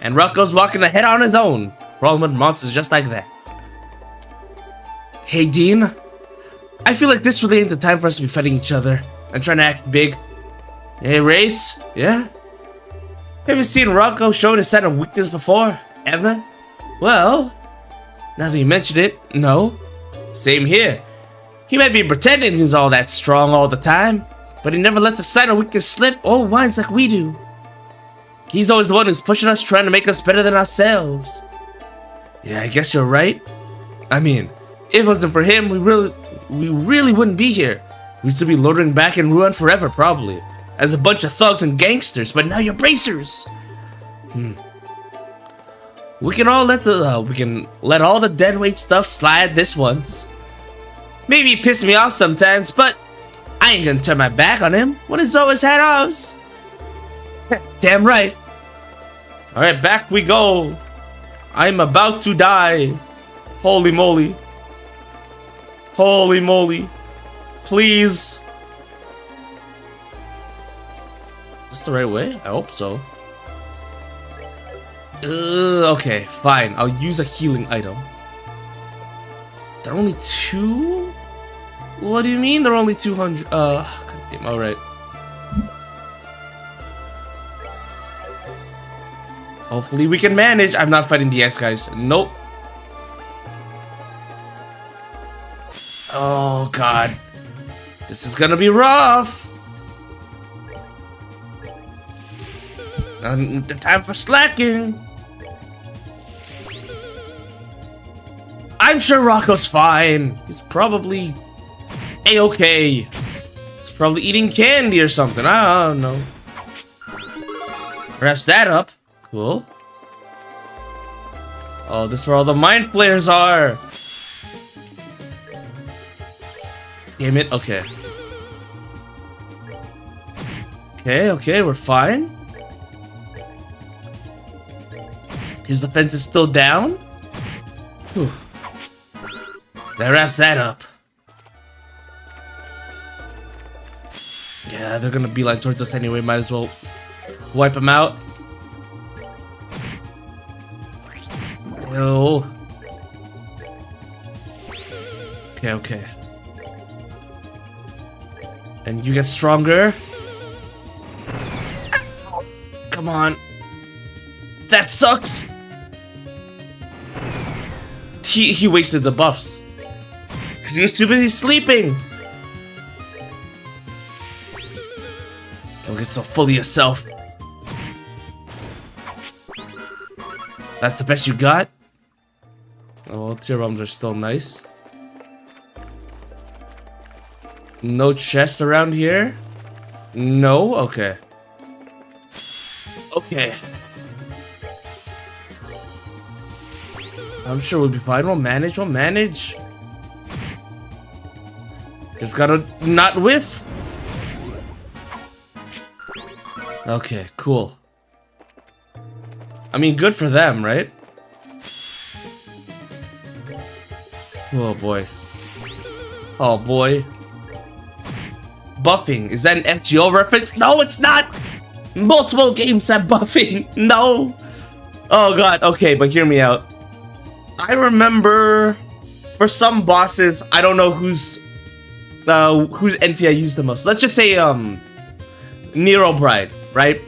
And Rocco's walking ahead on his own. Rolling with monsters just like that. Hey, Dean. I feel like this really ain't the time for us to be fighting each other and trying to act big. Hey, Race? Yeah? Have you seen Rocco showing a sign of weakness before? Ever? Well, now that you mention it, no. Same here. He might be pretending he's all that strong all the time, but he never lets a sign of weakness slip or whines like we do. He's always the one who's pushing us, trying to make us better than ourselves. Yeah, I guess you're right. I mean, if it wasn't for him, we really wouldn't be here. We'd still be loitering back in Ruin forever, probably. As a bunch of thugs and gangsters, but now you're bracers. We can all let all the deadweight stuff slide this once. Maybe he pissed me off sometimes, but I ain't gonna turn my back on him when he's always had ours. Damn right. Alright, back we go. I'm about to die. Holy moly. Holy moly. Please. Is this the right way? I hope so. Okay, fine. I'll use a healing item. There are only 2? What do you mean there are only 200? Goddamn, alright. Hopefully we can manage. I'm not fighting the S guys. Nope. Oh god. This is gonna be rough. The time for slacking. I'm sure Rocco's fine. He's probably A-okay. He's probably eating candy or something. I don't know. Wraps that up. Cool. Oh, this is where all the mind flayers are. Damn it. Okay. Okay, we're fine. His defense is still down. Whew. That wraps that up. Yeah, they're gonna beeline towards us anyway. Might as well wipe them out. No. Okay. And you get stronger. Come on. That sucks. He wasted the buffs. Cause he was too busy sleeping. Don't get so full of yourself. That's the best you got? Oh, tier bombs are still nice. No chests around here? No? Okay. Okay. I'm sure we'll be fine. We'll manage. Just gotta not whiff. Okay, cool. I mean, good for them, right? Oh boy. Oh boy. Buffing. Is that an FGO reference? No, it's not! Multiple games have buffing. No! Oh god, okay, but hear me out. I remember for some bosses, I don't know whose NP I used the most. Let's just say Nero Bride, right?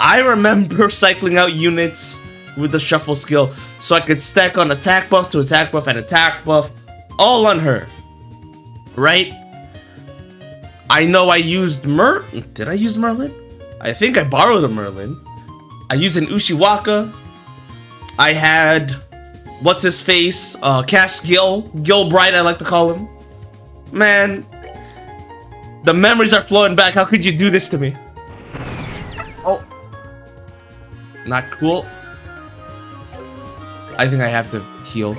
I remember cycling out units with the shuffle skill so I could stack on attack buff to attack buff and attack buff all on her. Right? I know I used Did I use Merlin? I think I borrowed a Merlin. I used an Ushiwaka. I had what's his face? Cass Gil Bright, I like to call him. Man, the memories are flowing back. How could you do this to me? Oh, not cool. I think I have to heal.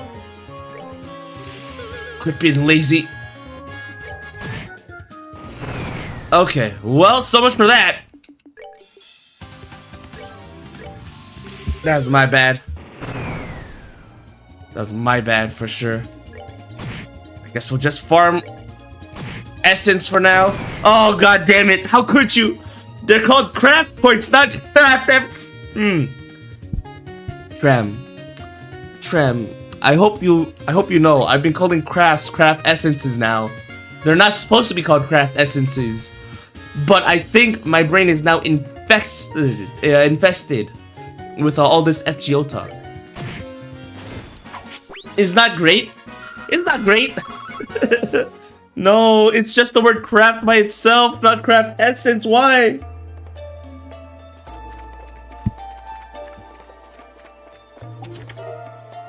Quit being lazy. Okay, well, so much for that. That's my bad. That's my bad for sure. I guess we'll just farm essence for now. Oh god damn it! How could you? They're called craft points, not craft Fs. Trem. I hope you know. I've been calling crafts craft essences now. They're not supposed to be called craft essences, but I think my brain is now infested with all this FGO talk. Is that great? It's not great. No, it's just the word craft by itself, not craft essence. Why?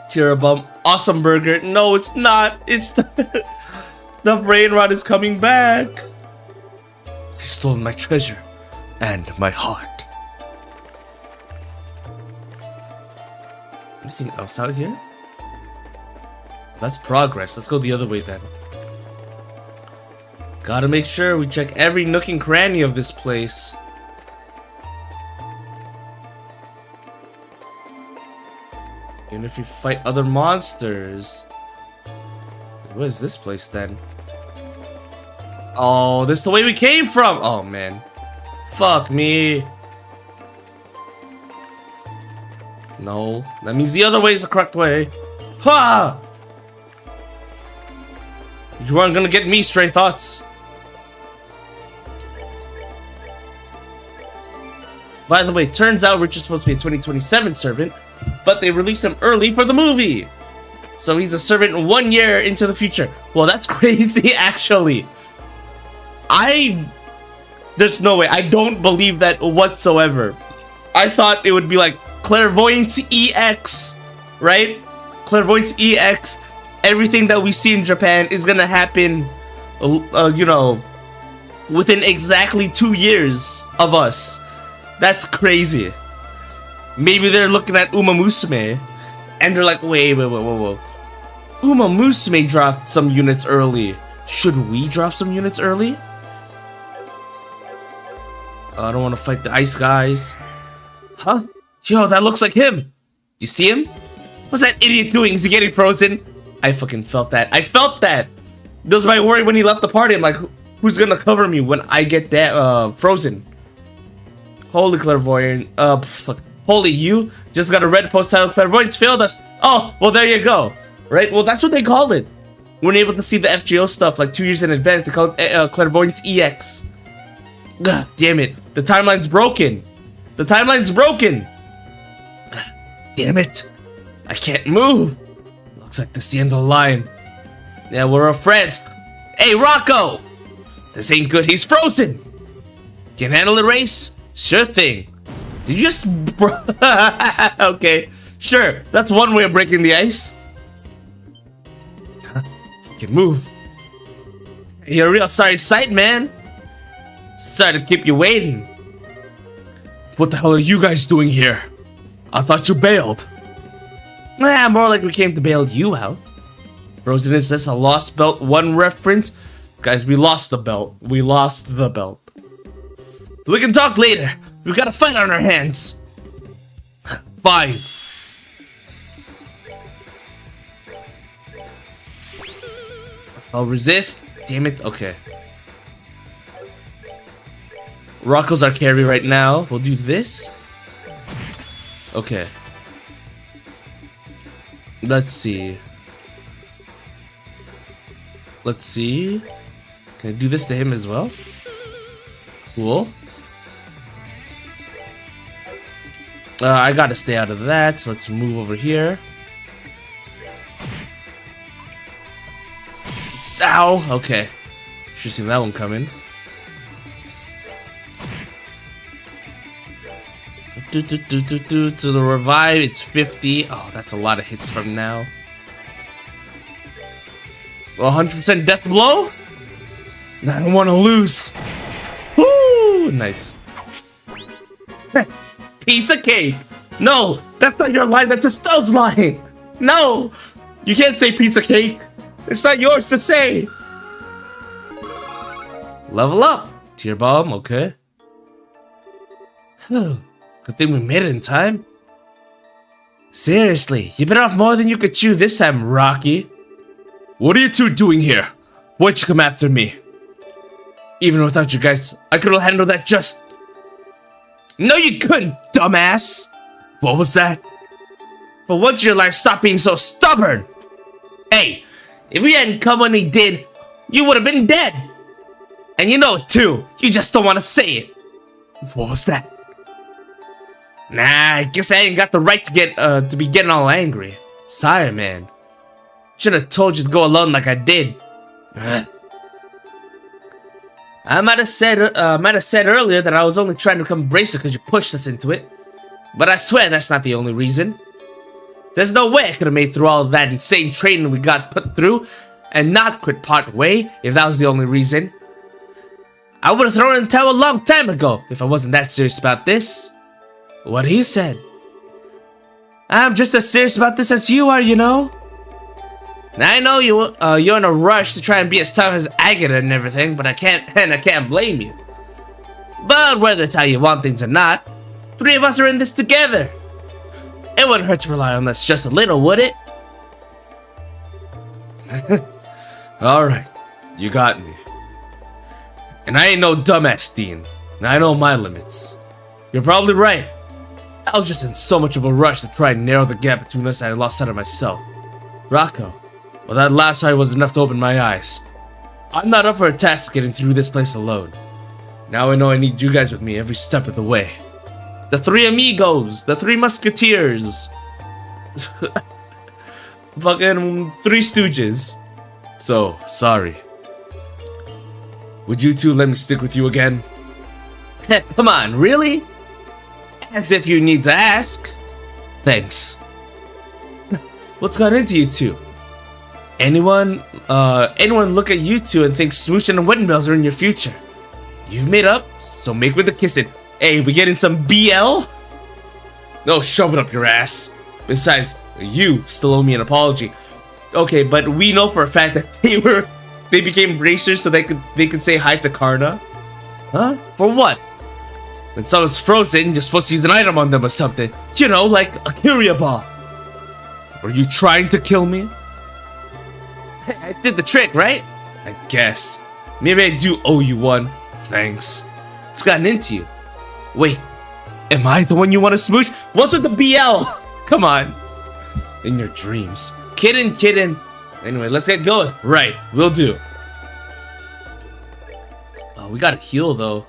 Tirabum, awesome burger. No, it's not. It's the brain rot is coming back. You stole my treasure and my heart. Anything else out here? That's progress. Let's go the other way then. Gotta make sure we check every nook and cranny of this place. Even if you fight other monsters. What is this place then? Oh, this is the way we came from! Oh man. Fuck me. No, that means the other way is the correct way. Ha! You aren't gonna get me, Stray Thoughts. By the way, turns out Rich is supposed to be a 2027 servant, but they released him early for the movie. So he's a servant 1 year into the future. Well, that's crazy, actually. There's no way. I don't believe that whatsoever. I thought it would be like Clairvoyance EX, right? Clairvoyance EX. Everything that we see in Japan is gonna happen, you know, within exactly 2 years of us. That's crazy. Maybe they're looking at Uma Musume, and they're like, wait. Uma Musume dropped some units early. Should we drop some units early? I don't want to fight the ice guys. Huh? Yo, that looks like him. You see him? What's that idiot doing? Is he getting frozen? I fucking felt that. I felt that. That was my worry when he left the party. I'm like, who's gonna cover me when I get that frozen? Holy clairvoyant. Fuck. Holy you just got a red post title. Clairvoyance failed us. Oh, well there you go. Right? Well, that's what they called it. We weren't able to see the FGO stuff like 2 years in advance. They called it Clairvoyance EX. God damn it. The timeline's broken. The timeline's broken. God damn it. I can't move. Looks like this is the end of the line. Yeah, we're a friend. Hey, Rocco! This ain't good. He's frozen. Can handle the race? Sure thing. Did you just... Okay. Sure. That's one way of breaking the ice. Can move. You're a real sorry sight, man. Sorry to keep you waiting. What the hell are you guys doing here? I thought you bailed. More like we came to bail you out. Frozen, is this a Lost Belt 1 reference? Guys, we lost the belt. We lost the belt. We can talk later. We've got a fight on our hands. Fine. I'll resist. Damn it. Okay. Rocco's our carry right now. We'll do this. Okay. Let's see. Let's see. Can I do this to him as well? Cool. I gotta stay out of that, so let's move over here. Ow! Okay. Should've seen that one coming. To the revive, it's 50. Oh, that's a lot of hits from now. 100% death blow? I don't want to lose. Woo! Nice. Piece of cake. No, that's not your line. That's Estelle's line. No, you can't say piece of cake. It's not yours to say. Level up. Tear bomb. Okay. Good thing we made it in time. Seriously, you bit off more than you could chew this time, Rocky. What are you two doing here? Why'd you come after me? Even without you guys, I could have handled that just... No, you couldn't, dumbass! What was that? For once in your life, stop being so stubborn! Hey, if we hadn't come when he did, you would have been dead! And you know it too, you just don't want to say it. What was that? Nah, I guess I ain't got the right to be getting all angry. Sorry, man. Should have told you to go alone like I did. I might have said earlier that I was only trying to become bracer because you pushed us into it. But I swear that's not the only reason. There's no way I could have made through all of that insane training we got put through and not quit part way if that was the only reason. I would have thrown in the towel a long time ago if I wasn't that serious about this. What he said. I'm just as serious about this as you are, you know. Now, I know you're in a rush to try and be as tough as AGATE and everything, but I can't blame you. But whether it's how you want things or not, three of us are in this together. It wouldn't hurt to rely on us just a little, would it? Alright, you got me. And I ain't no dumbass, Dean. I know my limits. You're probably right. I was just in so much of a rush to try and narrow the gap between us that I lost sight of myself. Rocco, well, that last fight was enough to open my eyes. I'm not up for a task getting through this place alone. Now I know I need you guys with me every step of the way. The three amigos, the three musketeers. Fucking three stooges. So, sorry. Would you two let me stick with you again? Come on, really? As if you need to ask. Thanks. What's got into you two? Anyone look at you two and think smooching and wedding bells are in your future? You've made up, so make with the kissing. Hey, we getting some BL? No, shove it up your ass. Besides, you still owe me an apology. Okay, but we know for a fact that they became racers so they could say hi to Karna. Huh? For what? When someone's frozen, you're supposed to use an item on them or something. You know, like a Kyria ball. Were you trying to kill me? I did the trick, right? I guess. Maybe I do owe you one. Thanks. It's gotten into you. Wait, am I the one you want to smooch? What's with the BL? Come on. In your dreams. Kidding, kidding. Anyway, let's get going. Right, will do. Oh, we gotta heal though.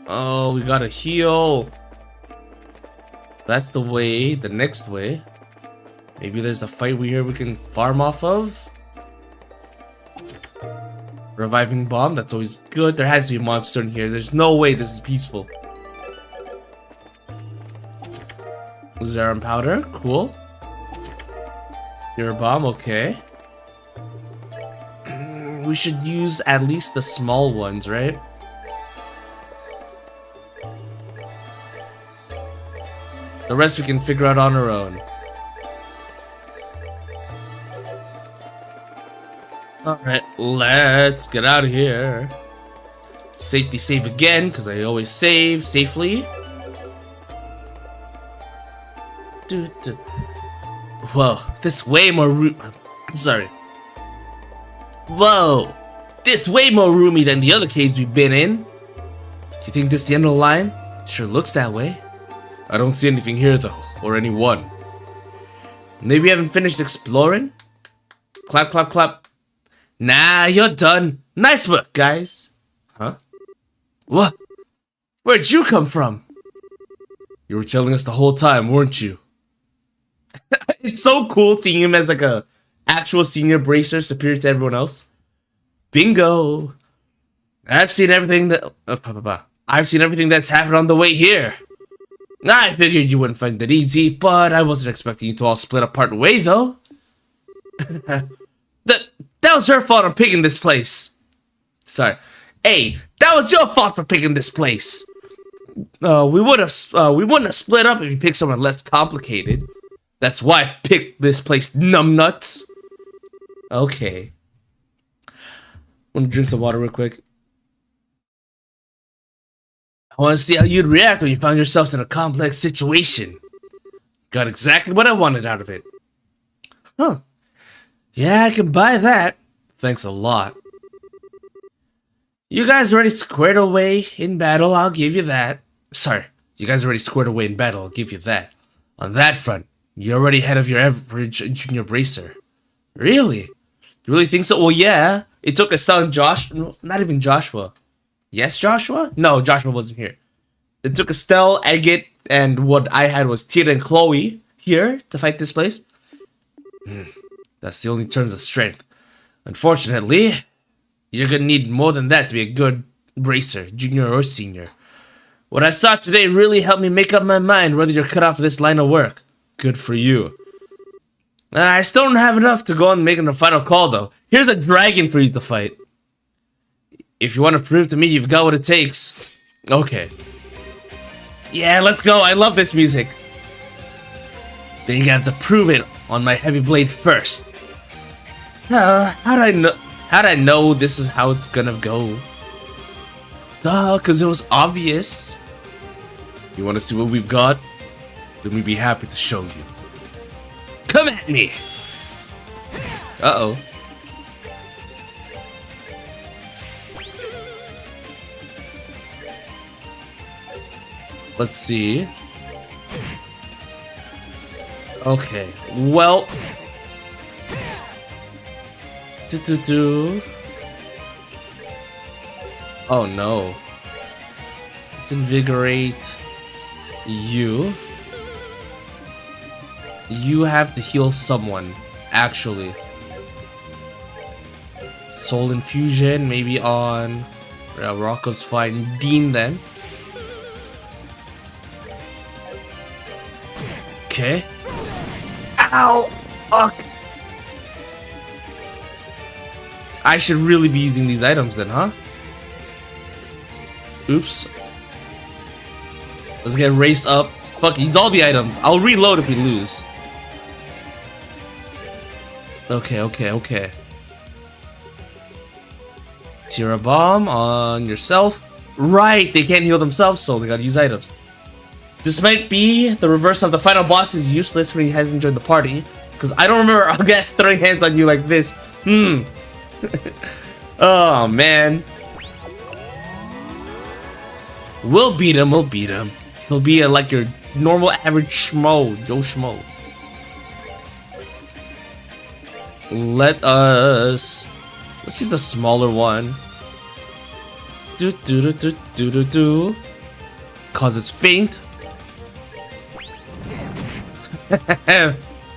Oh, we gotta heal. That's the way, the next way. Maybe there's a fight we can farm off of. Reviving bomb, that's always good. There has to be a monster in here. There's no way this is peaceful. Zerum powder, cool. Zero bomb, okay. We should use at least the small ones, right? The rest we can figure out on our own. Alright, let's get out of here. Safety save again, because I always save safely. Whoa, this way more sorry. Whoa, this way more roomy than the other caves we've been in. Do you think this is the end of the line? Sure looks that way. I don't see anything here though. Or anyone. Maybe you haven't finished exploring? Clap, clap, clap. Nah, you're done. Nice work, guys. Huh? What? Where'd you come from? You were telling us the whole time, weren't you? It's so cool seeing him as like a actual senior bracer superior to everyone else. Bingo. I've seen everything that I've seen everything that's happened on the way here. I figured you wouldn't find it easy, but I wasn't expecting you to all split up part way though. That was her fault on picking this place. Sorry. Hey, that was your fault for picking this place. We wouldn't have split up if you picked someone less complicated. That's why I picked this place, numbnuts. Okay. Let me drink some water real quick. I want to see how you'd react when you found yourselves in a complex situation. Got exactly what I wanted out of it. Huh. Yeah, I can buy that. Thanks a lot. You guys already squared away in battle, I'll give you that. Sorry, you guys already squared away in battle, I'll give you that. On that front, you're already ahead of your average junior bracer. Really? You really think so? Well, yeah. It took Estelle and Josh, no, not even Joshua. Yes, Joshua? No, Joshua wasn't here. It took Estelle, Agate, and what I had was Tira and Chloe here to fight this place. That's the only terms of strength. Unfortunately, you're gonna need more than that to be a good bracer, junior or senior. What I saw today really helped me make up my mind whether you're cut off this line of work. Good for you. I still don't have enough to go on making a final call though. Here's a dragon for you to fight. If you want to prove to me you've got what it takes. Okay. Yeah, let's go. I love this music. Then you have to prove it on my heavy blade first. How'd I know this is how it's gonna go? Duh, cause it was obvious. You wanna see what we've got? Then we'd be happy to show you. Come at me! Uh-oh. Let's see. Okay, well... Oh no. Let's invigorate you. You have to heal someone, actually. Soul infusion, maybe on... Rocco's fine. Dean then. Okay. Ow! Fuck! I should really be using these items then, huh? Oops. Let's get race up. Fuck, use all the items. I'll reload if we lose. Okay. Tira bomb on yourself. Right, they can't heal themselves, so they gotta use items. This might be the reverse of the final boss is useless when he hasn't joined the party. Because I don't remember I'll get throwing hands on you like this. Oh, man. We'll beat him. He'll be like your normal average schmo, Joe Schmo. Let's use a smaller one. Cause it's faint.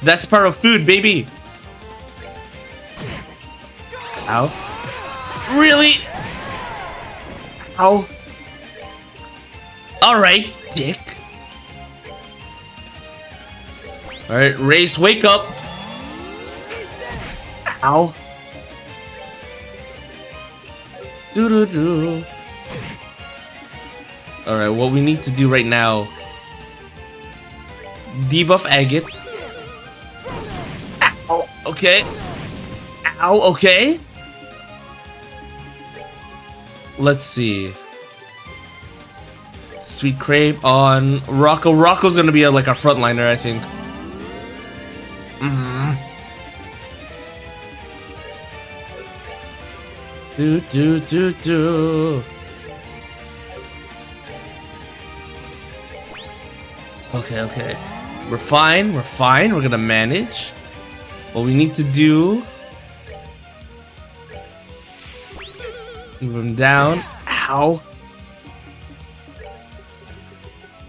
That's part of food, baby. Ow. Really? Ow. Alright, dick. Alright, Race, wake up. Ow. Doo-doo-doo. Alright, what we need to do right now. Debuff Agate. Ow, okay. Ow, okay. Let's see. Sweet Crepe on Rocco. Rocco's gonna be like our frontliner, I think. Do. Okay. We're fine. We're fine. We're gonna manage. What we need to do... Move him down. Ow.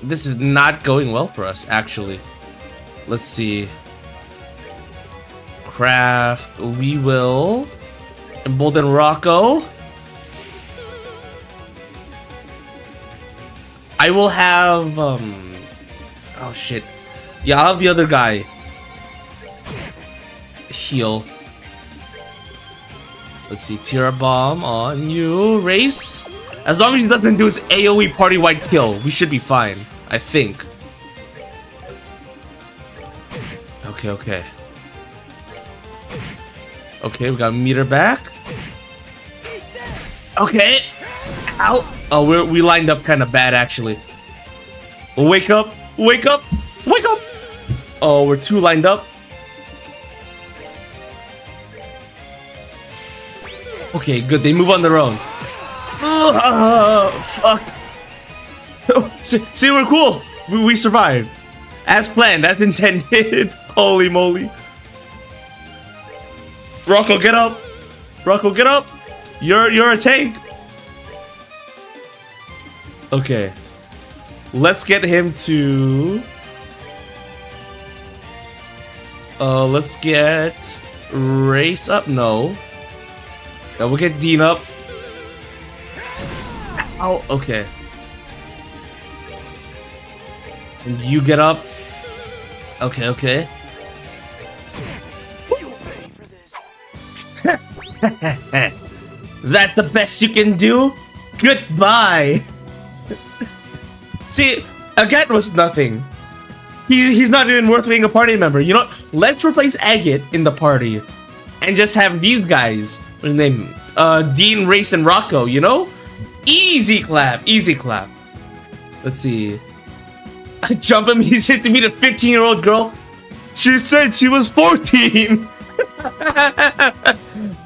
This is not going well for us, actually. Let's see. Craft. We will... Embolden Rocco. I will have... Oh, shit. Yeah, I'll have the other guy heal. Let's see, Tira Bomb on you. Race. As long as he doesn't do his AoE party-wide kill, we should be fine, I think. Okay, okay. Okay, we got meter back. Okay. Ow. Oh, we lined up kind of bad, actually. Wake up. Wake up. Wake up. Oh, we're too lined up. Okay, good. They move on their own. Fuck. See, we're cool. We survived. As planned, as intended. Holy moly. Rocco, get up. Rocco, get up. You're a tank. Okay. Let's get him to... let's get... Race up? No. Now we'll get Dean up. Ow, okay. And you get up. Okay, okay. You will pay for this. That the best you can do? Goodbye. See, AGATE was nothing. He's not even worth being a party member. You know what? Let's replace AGATE in the party and just have these guys. What's his name? Dean, Race, and Rocco, you know? Easy clap. Easy clap. Let's see. I jump him. He's here to meet a 15-year-old girl. She said she was 14.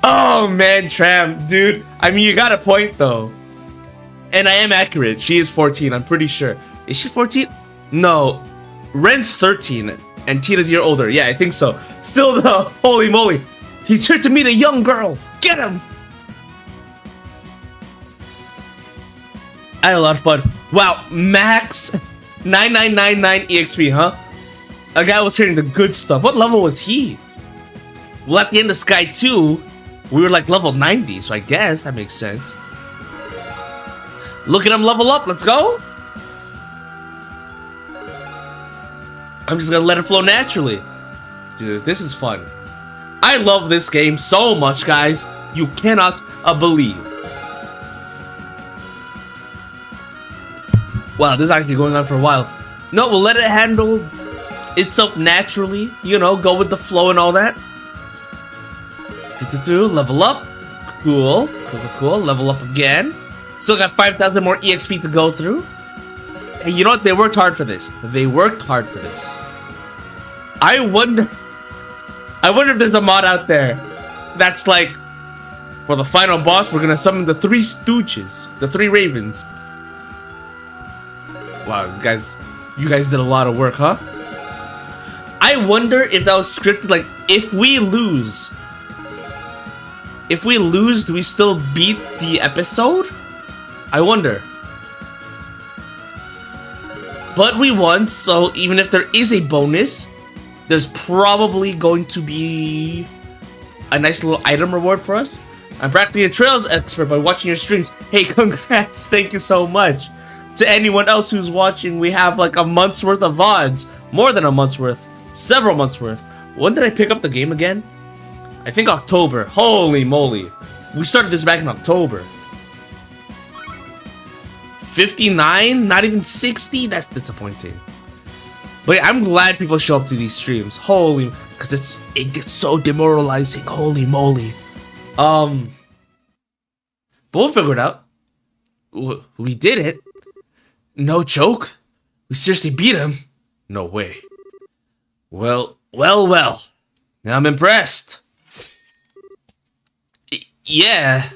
Oh, man, Tram. Dude, I mean, you got a point, though. And I am accurate. She is 14, I'm pretty sure. Is she 14? No. Ren's 13, and Tita's a year older. Yeah, I think so. Still, though, holy moly. He's here to meet a young girl. Get him! I had a lot of fun. Wow, max 9999 EXP, huh? A guy was hearing the good stuff. What level was he? Well, at the end of Sky 2, we were like level 90, so I guess that makes sense. Look at him level up. Let's go. I'm just gonna let it flow naturally. Dude, this is fun. I love this game so much, guys. You cannot believe. Wow, this is actually going on for a while. No, we'll let it handle itself naturally. You know, go with the flow and all that. Level up. Cool. Cool. Level up again. Still got 5,000 more EXP to go through. And you know what? They worked hard for this. They worked hard for this. I wonder if there's a mod out there that's like, for the final boss, we're gonna summon the 3 Stooges, the 3 Ravens. Wow, you guys did a lot of work, huh? I wonder if that was scripted. Like, if we lose, do we still beat the episode? I wonder. But we won, so even if there is a bonus, there's probably going to be a nice little item reward for us. I'm practically a Trails expert by watching your streams. Hey, congrats, thank you so much. To anyone else who's watching, we have like a month's worth of VODs. More than a month's worth. Several months worth. When did I pick up the game again? I think October. Holy moly. We started this back in October. 59? Not even 60? That's disappointing. But yeah, I'm glad people show up to these streams. Holy, because it gets so demoralizing. Holy moly. But we'll figure it out. We did it. No joke. We seriously beat him. No way. Well. I'm impressed. Yeah.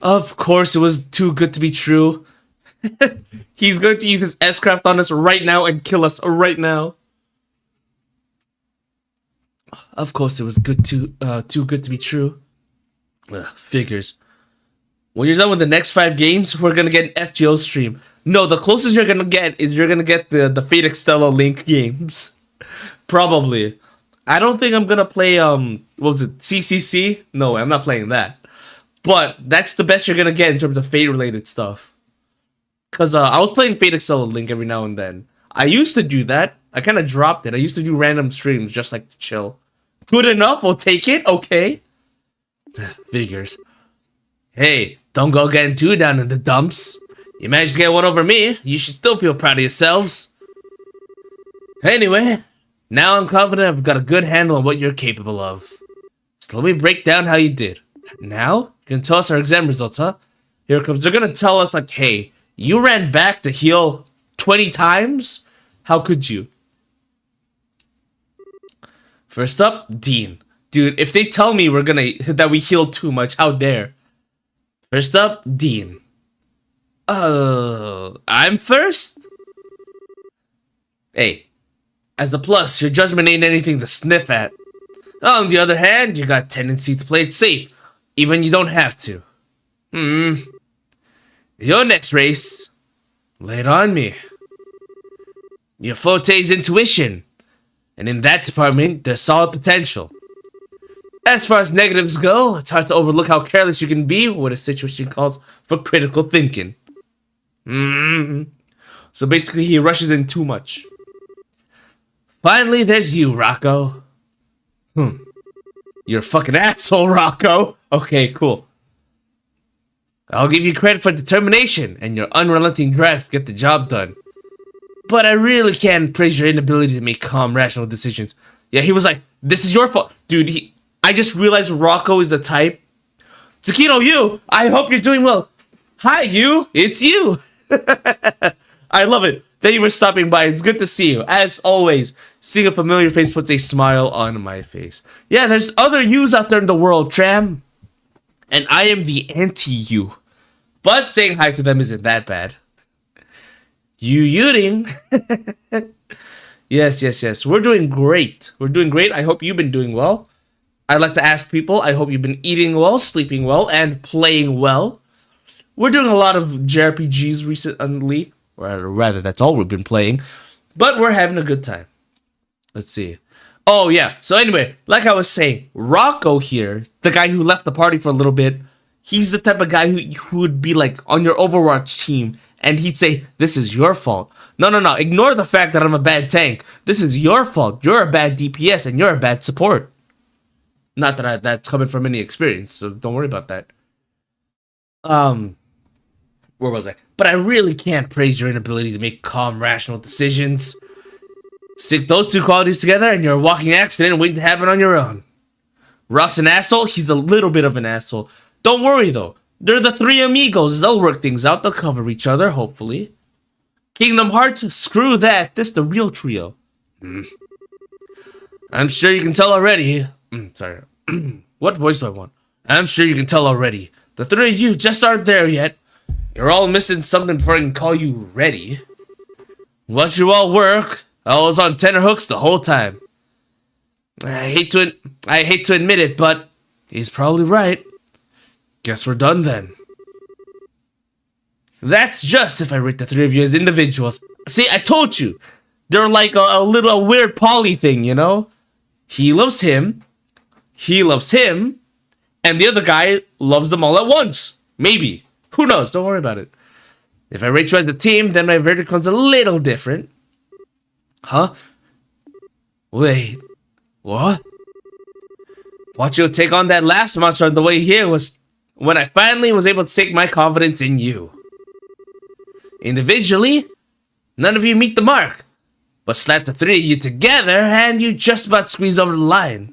Of course, it was too good to be true. He's going to use his S-Craft on us right now and kill us right now. Of course, it was too good to be true. Figures. When you're done with the next 5 games, we're gonna get an FGO stream. No, the closest you're gonna get is you're gonna get the Fate Extella Link games. Probably. I don't think I'm gonna play what was it, CCC? No, I'm not playing that. But that's the best you're gonna get in terms of Fate related stuff. Cause I was playing Fate Extella Link every now and then. I used to do that. I kind of dropped it. I used to do random streams just like to chill. Good enough, we'll take it. Okay. Figures. Hey, don't go getting too down in the dumps. You managed to get one over me. You should still feel proud of yourselves. Anyway, now I'm confident I've got a good handle on what you're capable of. So let me break down how you did. Now, you can tell us our exam results, huh? Here it comes. They're gonna tell us like, hey, you ran back to heal 20 times? How could you? First up, Dean. Dude, if they tell me that we healed too much, how dare? First up, Dean. I'm first? Hey, as a plus, your judgment ain't anything to sniff at. On the other hand, you got tendency to play it safe, even you don't have to. Your next race, lay it on me. Your forte is intuition, and in that department, there's solid potential. As far as negatives go, it's hard to overlook how careless you can be when a situation calls for critical thinking. So basically, he rushes in too much. Finally, there's you, Rocco. You're a fucking asshole, Rocco. Okay, cool. I'll give you credit for determination and your unrelenting drive to get the job done. But I really can't praise your inability to make calm, rational decisions. Yeah, he was like, this is your fault. Dude, I just realized Rocco is the type. TheAntiYuu, I hope you're doing well. Hi, you. It's you. I love it. Thank you for stopping by. It's good to see you. As always, seeing a familiar face puts a smile on my face. Yeah, there's other yous out there in the world, Tram. And I am the anti-you. But saying hi to them isn't that bad. You-Yuting. Yes. We're doing great. I hope you've been doing well. I'd like to ask people, I hope you've been eating well, sleeping well, and playing well. We're doing a lot of JRPGs recently. Or rather, that's all we've been playing. But we're having a good time. Let's see. Oh, yeah. So anyway, like I was saying, Rocco here, the guy who left the party for a little bit, he's the type of guy who would be like on your Overwatch team, and he'd say, this is your fault. No. Ignore the fact that I'm a bad tank. This is your fault. You're a bad DPS, and you're a bad support. Not that that's coming from any experience, so don't worry about that. Where was I? But I really can't praise your inability to make calm, rational decisions. Stick those two qualities together and you're a walking accident waiting to happen on your own. Rock's an asshole? He's a little bit of an asshole. Don't worry though. They're the three amigos. They'll work things out. They'll cover each other, hopefully. Kingdom Hearts? Screw that. This the real trio. I'm sure you can tell already. Sorry. What voice do I want? I'm sure you can tell already. The three of you just aren't there yet. You're all missing something before I can call you ready. Once you all work, I was on tenterhooks the whole time. I hate to admit it, but he's probably right. Guess we're done then. That's just if I rate the three of you as individuals. See, I told you. They're like a weird poly thing, you know? He loves him, and the other guy loves them all at once. Maybe. Who knows? Don't worry about it. If I rate you as a team, then my verdict becomes a little different. Huh? Wait. What? Want you to take on that last monster on the way here was when I finally was able to take my confidence in you. Individually, none of you meet the mark. But slap the three of you together and you just about squeeze over the line.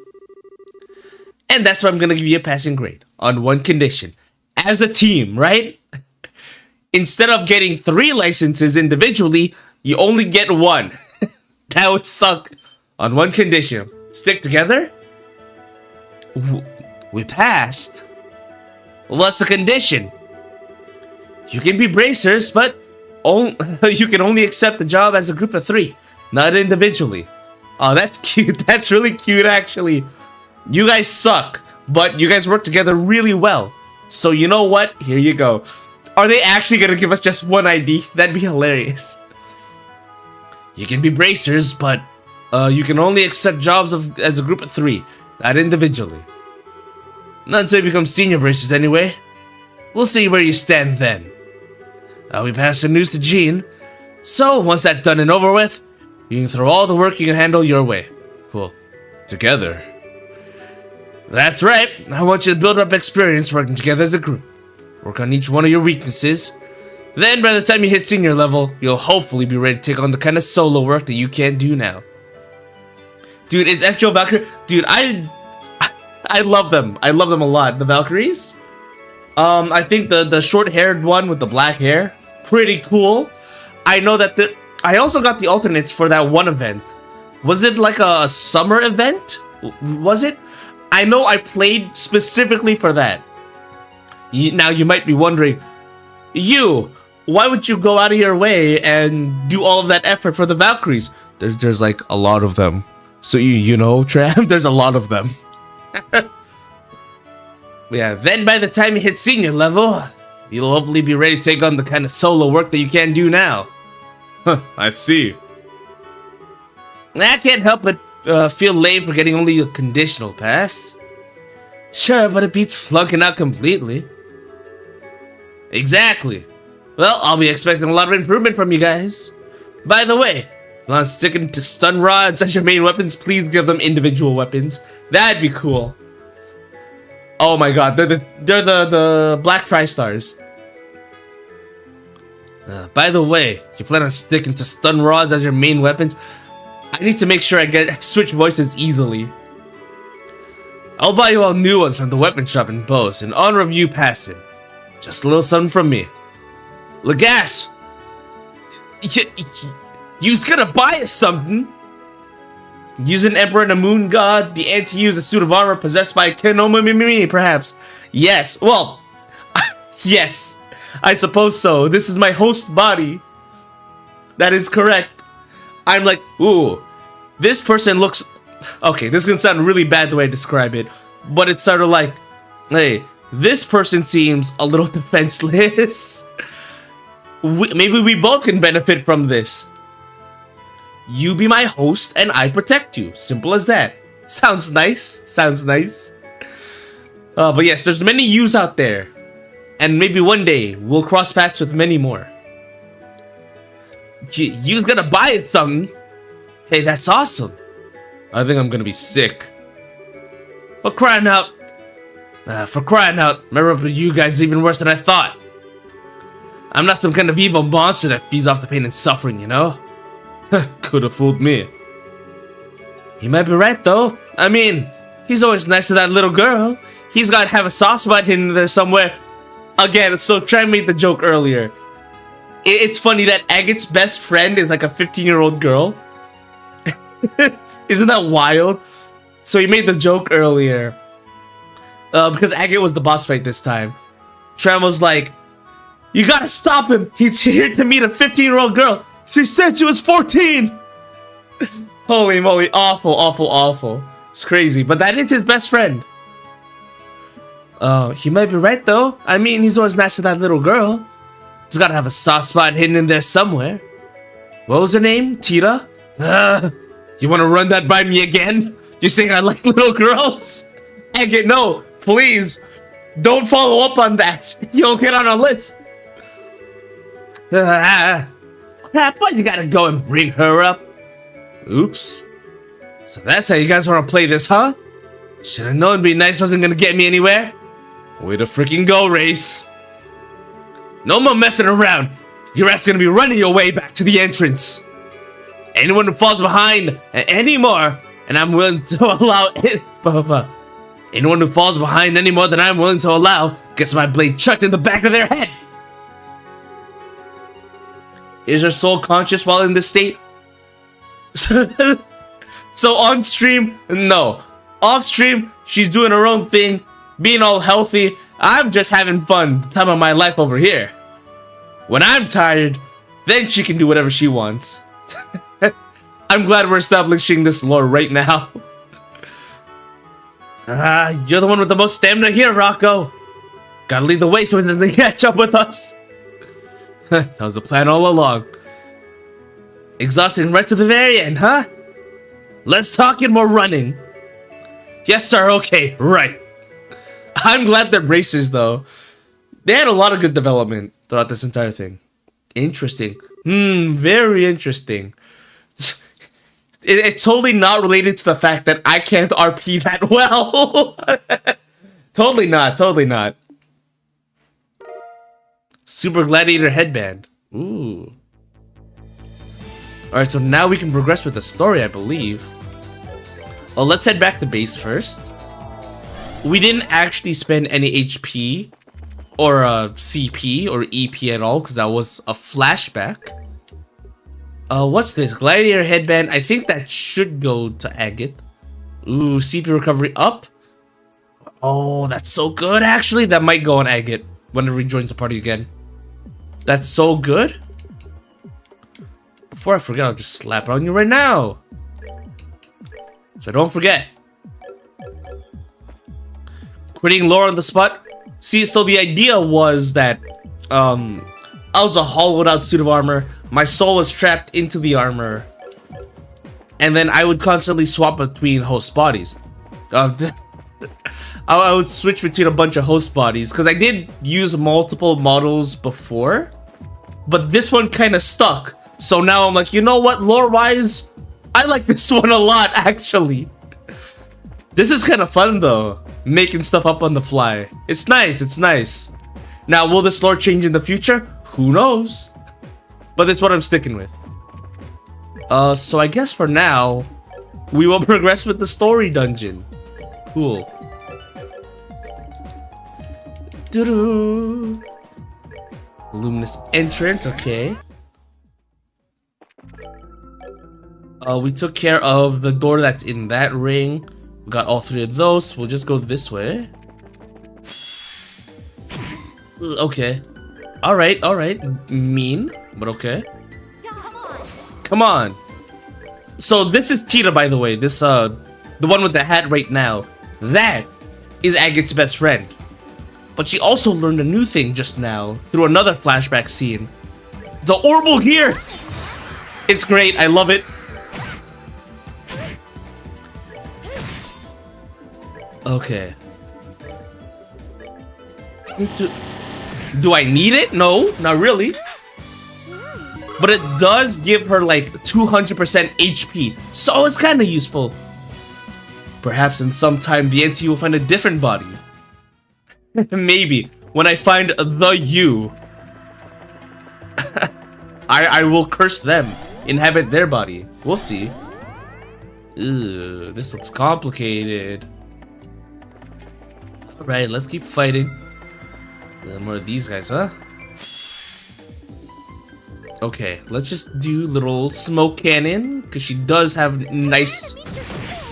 And that's why I'm gonna give you a passing grade. On one condition. As a team, right? Instead of getting 3 licenses individually, you only get 1. That would suck. On one condition. Stick together? We passed. What's the condition? You can be bracers, but You can only accept the job as a group of 3, not individually. Oh, that's cute. That's really cute, actually. You guys suck, but you guys work together really well. So you know what? Here you go. Are they actually gonna give us just one ID? That'd be hilarious. You can be bracers, but you can only accept jobs as a group of 3, not individually. Not until you become senior bracers anyway. We'll see where you stand then. We pass the news to Jean. So once that's done and over with, you can throw all the work you can handle your way. Cool. Together. That's right. I want you to build up experience working together as a group. Work on each one of your weaknesses. Then by the time you hit senior level, you'll hopefully be ready to take on the kind of solo work that you can't do now. Dude, is FGO Valkyrie? Dude, I love them. I love them a lot. The Valkyries. I think the short-haired one with the black hair, pretty cool. I know that I also got the alternates for that one event. Was it like a summer event? Was it? I know I played specifically for that. Now you might be wondering, why would you go out of your way and do all of that effort for the Valkyries? There's like a lot of them. So you know, Trav, there's a lot of them. Yeah, then by the time you hit senior level, you'll hopefully be ready to take on the kind of solo work that you can't do now. Huh, I see. I can't help but feel lame for getting only a conditional pass. Sure, but it beats flunking out completely. Exactly. Well, I'll be expecting a lot of improvement from you guys. By the way, if you're not sticking to stun rods as your main weapons, please give them individual weapons. That'd be cool. Oh my god, they're the black tri-stars. By the way, if you plan on sticking to stun rods as your main weapons, I need to make sure I switch voices easily. I'll buy you all new ones from the weapon shop in Bose in honor of you passing. Just a little something from me. Legas! You's gonna buy us something? Use an Emperor and a Moon God, the AGATE is a suit of armor possessed by Kenomimimi, perhaps. Yes, well, yes, I suppose so. This is my host body. That is correct. I'm like, ooh, this person looks... Okay, this is gonna sound really bad the way I describe it, but it's sort of like, hey, this person seems a little defenseless. Maybe we both can benefit from this. You be my host and I protect you. Simple as that. Sounds nice. Sounds nice. But yes, there's many yous out there. And maybe one day we'll cross paths with many more. You's gonna buy it something. Hey, that's awesome. I think I'm gonna be sick. For crying out. Remember, you guys is even worse than I thought. I'm not some kind of evil monster that feeds off the pain and suffering, you know? Could have fooled me. He might be right, though. I mean, he's always nice to that little girl. He's got to have a soft spot hidden there somewhere. Again, so Tran made the joke earlier. It's funny that Agate's best friend is like a 15-year-old girl. Isn't that wild? So he made the joke earlier. Because Agate was the boss fight this time. Tran was like, you gotta stop him. He's here to meet a 15-year-old girl. She said she was 14! Holy moly, awful, awful, awful. It's crazy, but that is his best friend. He might be right though. I mean, he's always nice to that little girl. He's gotta have a soft spot hidden in there somewhere. What was her name? Tira? You wanna run that by me again? You saying I like little girls? Agate, no, please. Don't follow up on that. You'll get on our list. Crap, but you gotta go and bring her up. Oops. So that's how you guys wanna play this, huh? Should've known being nice wasn't gonna get me anywhere. Way to freaking go, Race. No more messing around. Your ass is gonna be running your way back to the entrance. Anyone who falls behind anymore, and I'm willing to allow it. Anyone who falls behind any more than I'm willing to allow gets my blade chucked in the back of their head. Is your soul conscious while in this state? So on stream, no. Off stream, she's doing her own thing, being all healthy. I'm just having fun, the time of my life over here. When I'm tired, Then she can do whatever she wants. I'm glad we're establishing this lore right now. You're the one with the most stamina here, Rocco. Gotta lead the way so it doesn't catch up with us. That was the plan all along. Exhausting right to the very end, huh? Less talking, more running. Yes, sir, okay, right. I'm glad they're racers, though. They had a lot of good development throughout this entire thing. Interesting. Very interesting. It's totally not related to the fact that I can't RP that well. Totally not, totally not. Super Gladiator headband. Ooh. Alright, so now we can progress with the story, I believe. Well, let's head back to base first. We didn't actually spend any HP or CP or EP at all because that was a flashback. What's this? Gladiator headband. I think that should go to Agate. Ooh, CP recovery up. Oh, that's so good, actually. That might go on Agate when it rejoins the party again. That's so good. Before I forget, I'll just slap it on you right now. So don't forget. Quitting lore on the spot. See, so the idea was that I was a hollowed out suit of armor. My soul was trapped into the armor. And then I would constantly swap between host bodies. I would switch between a bunch of host bodies because I did use multiple models before. But this one kind of stuck. So now I'm like, you know what, lore-wise, I like this one a lot, actually. This is kind of fun, though. Making stuff up on the fly. It's nice, it's nice. Now, will this lore change in the future? Who knows? But it's what I'm sticking with. So I guess for now, we will progress with the story dungeon. Cool. Doo-doo. Luminous entrance, okay. We took care of the door that's in that ring. We got all three of those. We'll just go this way. Okay. Alright, alright. Mean, but okay. Come on. So this is Tita, by the way. This, the one with the hat right now. That is Agate's best friend. But she also learned a new thing just now through another flashback scene. The orbital gear! It's great, I love it. Okay. Do I need it? No, not really. But it does give her like 200% HP, so it's kind of useful. Perhaps in some time TheAntiYuu will find a different body. Maybe when I find TheAntiYuu, I will curse them, inhabit their body. We'll see. Ew, this looks complicated. Alright, let's keep fighting. More of these guys, huh? Okay, let's just do little smoke cannon, because she does have nice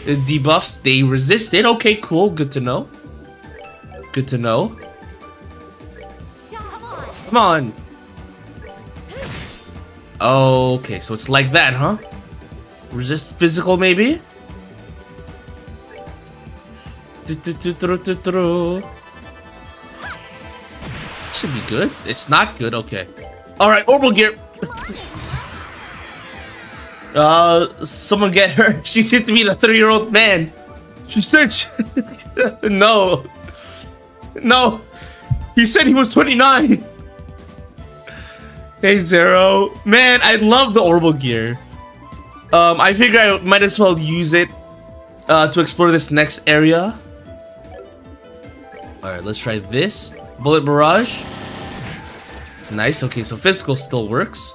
debuffs. They resist it. Okay, cool. Good to know. Good to know. Come on. Okay, so it's like that, huh? Resist physical, maybe? Should be good. It's not good. Okay. Alright, orbital gear. Someone get her. She said to me, the 30-year-old man. She said no. No. He said he was 29. Hey, Zero. Man, I love the orbital gear. I figure I might as well use it to explore this next area. Alright, let's try this. Bullet barrage. Nice. Okay, so physical still works.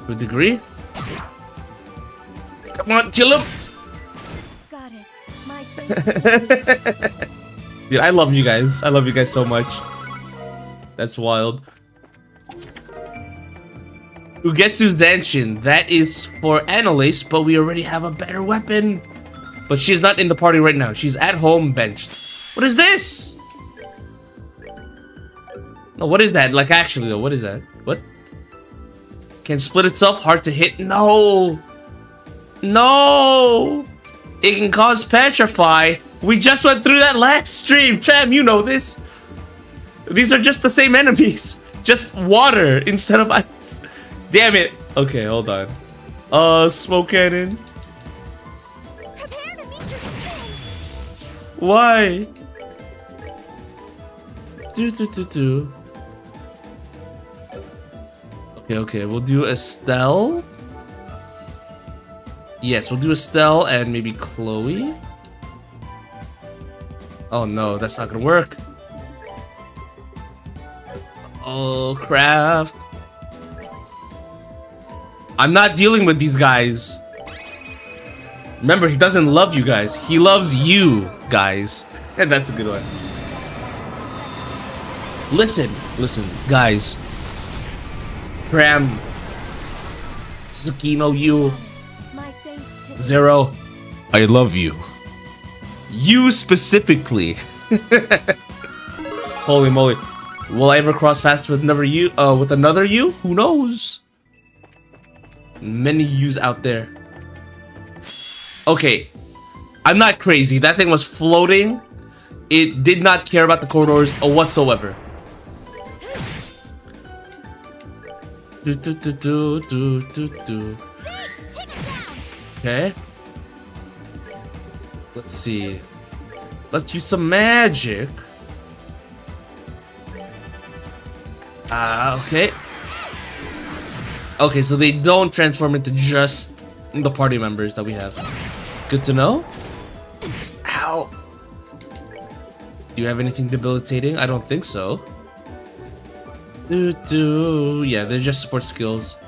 To a degree. Come on, kill him. Goddess, my face. Dude, I love you guys. I love you guys so much. That's wild. Ugetsu Zanshin. That is for Annalise, but we already have a better weapon. But she's not in the party right now. She's at home benched. What is this? No, what is that? Like, actually, though, what is that? What? Can split itself, hard to hit. No! No! It can cause petrify. We just went through that last stream. Tram, you know this. These are just the same enemies. Just water instead of ice. Damn it. Okay, hold on. Smoke cannon. Prepare to meet your king. Why? Okay, we'll do Estelle. Yes, we'll do Estelle and maybe Chloe. Oh no, that's not gonna work. Oh, Craft. I'm not dealing with these guys. Remember, he doesn't love you guys. He loves you guys. And that's a good one. Listen, guys. Tram. Tsukino, you. My thanks to Zero. I love you. You specifically. Holy moly. Will I ever cross paths with another you? With another you? Who knows? Many yous out there. Okay. I'm not crazy. That thing was floating. It did not care about the corridors whatsoever. Okay. Let's see. Let's use some magic. Okay. Okay, so they don't transform into just the party members that we have. Good to know. Ow. Do you have anything debilitating? I don't think so. Yeah, they're just support skills.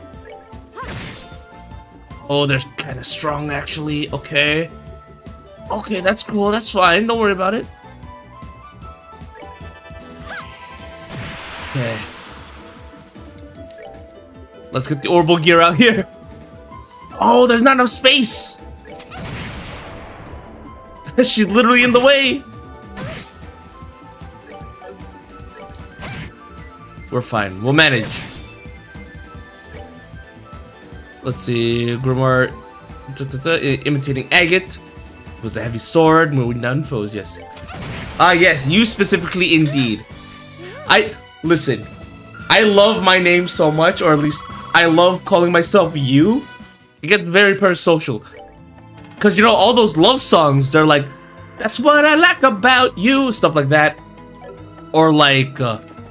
Oh, they're kind of strong actually. Okay. Okay, that's cool. That's fine. Don't worry about it. Okay. Let's get the orbital gear out here. Oh, there's not enough space. She's literally in the way. We're fine. We'll manage. Let's see. Grimoire. Imitating agate. With a heavy sword. Moving down foes. Yes. Yes. You specifically indeed. Listen. I love my name so much. Or at least I love calling myself you. It gets very parasocial. Because, you know, all those love songs, they're like, that's what I like about you. Stuff like that. Or like,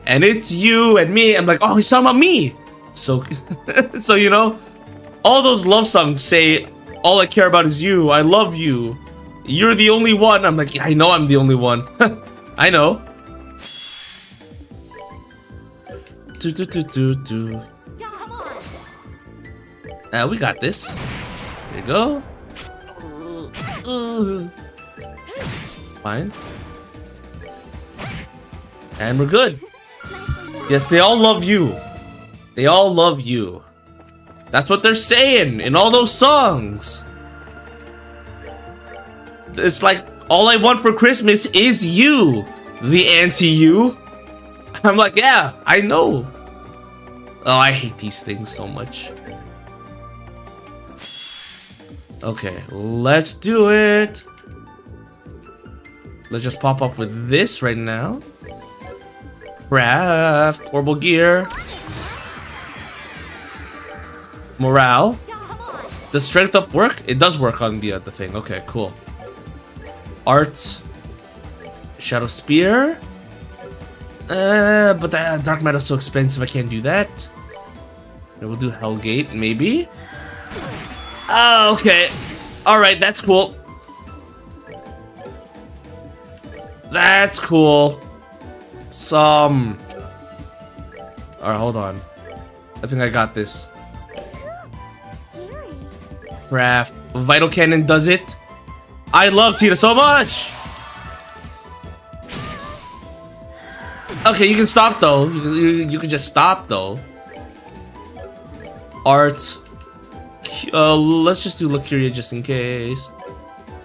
and it's you and me. I'm like, oh, he's talking about me. So, so you know, all those love songs say, all I care about is you. I love you. You're the only one. I'm like, yeah, I know I'm the only one. I know. Come on. We got this. There you go. Fine. And we're good. Yes, they all love you. They all love you. That's what they're saying in all those songs. It's like, all I want for Christmas is you, the anti-you. I'm like, yeah, I know. Oh, I hate these things so much. Okay, let's do it. Let's just pop up with this right now. Craft, orbital gear. Morale. Does strength up work? It does work on the thing. Okay, cool. Art. Shadow spear. But the dark matter's so expensive. I can't do that. We'll do Hellgate, maybe. Oh, okay. All right, that's cool. That's cool. Some. All right, hold on. I think I got this. Scary. Craft. Vital Cannon does it. I love Tita so much. Okay, you can stop though. You can just stop though. Art. Let's just do Lucuria just in case.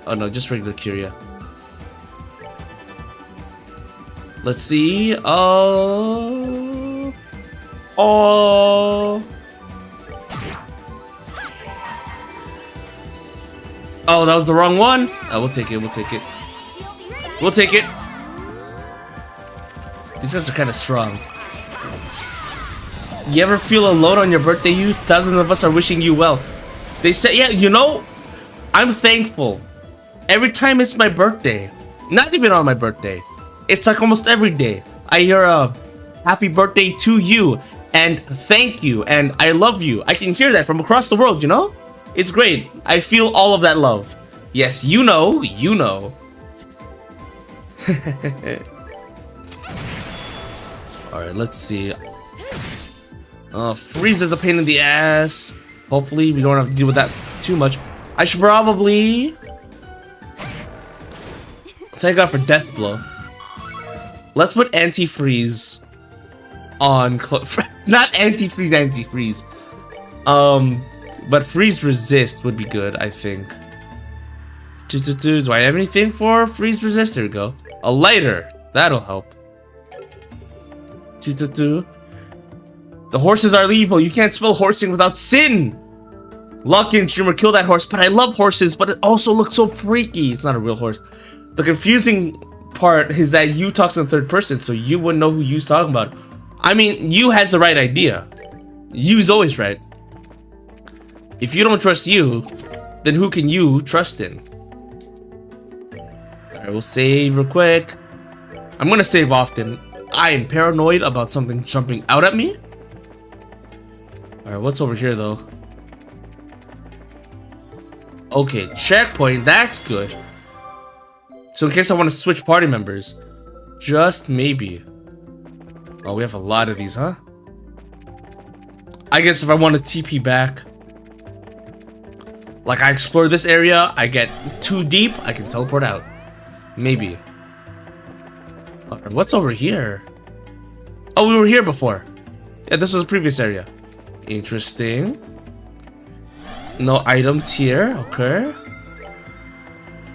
Oh no, just regular Curia. Let's see. Oh. Oh, that was the wrong one. We'll take it. We'll take it. We'll take it. These guys are kind of strong. You ever feel alone on your birthday, you? Thousands of us are wishing you well. They say, yeah, you know, I'm thankful. Every time it's my birthday, not even on my birthday, it's like almost every day, I hear a happy birthday to you and thank you and I love you. I can hear that from across the world, you know? It's great. I feel all of that love. Yes, you know, you know. Alright, let's see. Freeze is a pain in the ass. Hopefully we don't have to deal with that too much. I should probably... Thank God for Death Blow. Let's put anti-freeze on... Not anti-freeze, anti-freeze. But freeze resist would be good, I think. Do I have anything for freeze resist? There we go. A lighter. That'll help. The horses are evil. You can't spell horsing without sin. Lucky and streamer, kill that horse. But I love horses, but it also looks so freaky. It's not a real horse. The confusing part is that you talks in third person, so you wouldn't know who you's talking about. I mean, you has the right idea. You's always right. If you don't trust you, then who can you trust in? Alright, we'll save real quick. I'm gonna save often. I am paranoid about something jumping out at me. Alright, what's over here though? Okay, checkpoint, that's good. So in case I want to switch party members. Just maybe. Oh, we have a lot of these, huh? I guess if I want to TP back. Like I explore this area, I get too deep, I can teleport out. Maybe. What's over here? Oh, we were here before. Yeah, this was a previous area. Interesting. No items here. Okay.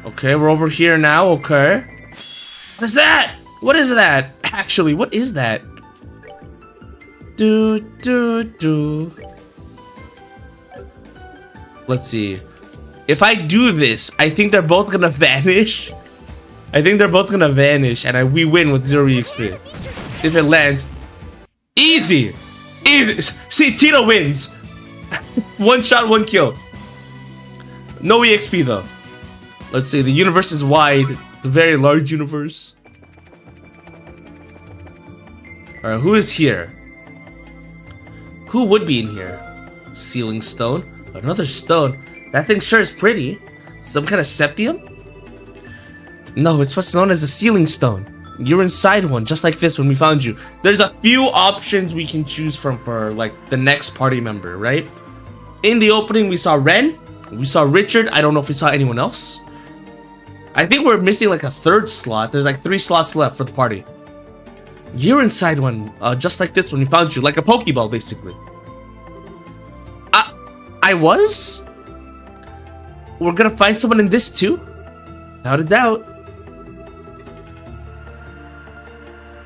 Okay, we're over here now. Okay. What is that? What is that? Actually, what is that? Let's see. If I do this, I think they're both gonna vanish. I think they're both gonna vanish, and we win with 0 EXP. If it lands, easy, easy. See, Tito wins. One shot, one kill. No EXP though. Let's see. The universe is wide. It's a very large universe. All right, who is here? Who would be in here? Ceiling stone. Another stone. That thing sure is pretty. Some kind of septium? No, it's what's known as the ceiling stone. You're inside one, just like this when we found you. There's a few options we can choose from for like the next party member, right? In the opening, we saw Ren. We saw Richard. I don't know if we saw anyone else. I think we're missing like a third slot. There's like 3 slots left for the party. You're inside one, just like this when we found you, like a Pokeball, basically. I was? We're gonna find someone in this too? Without a doubt.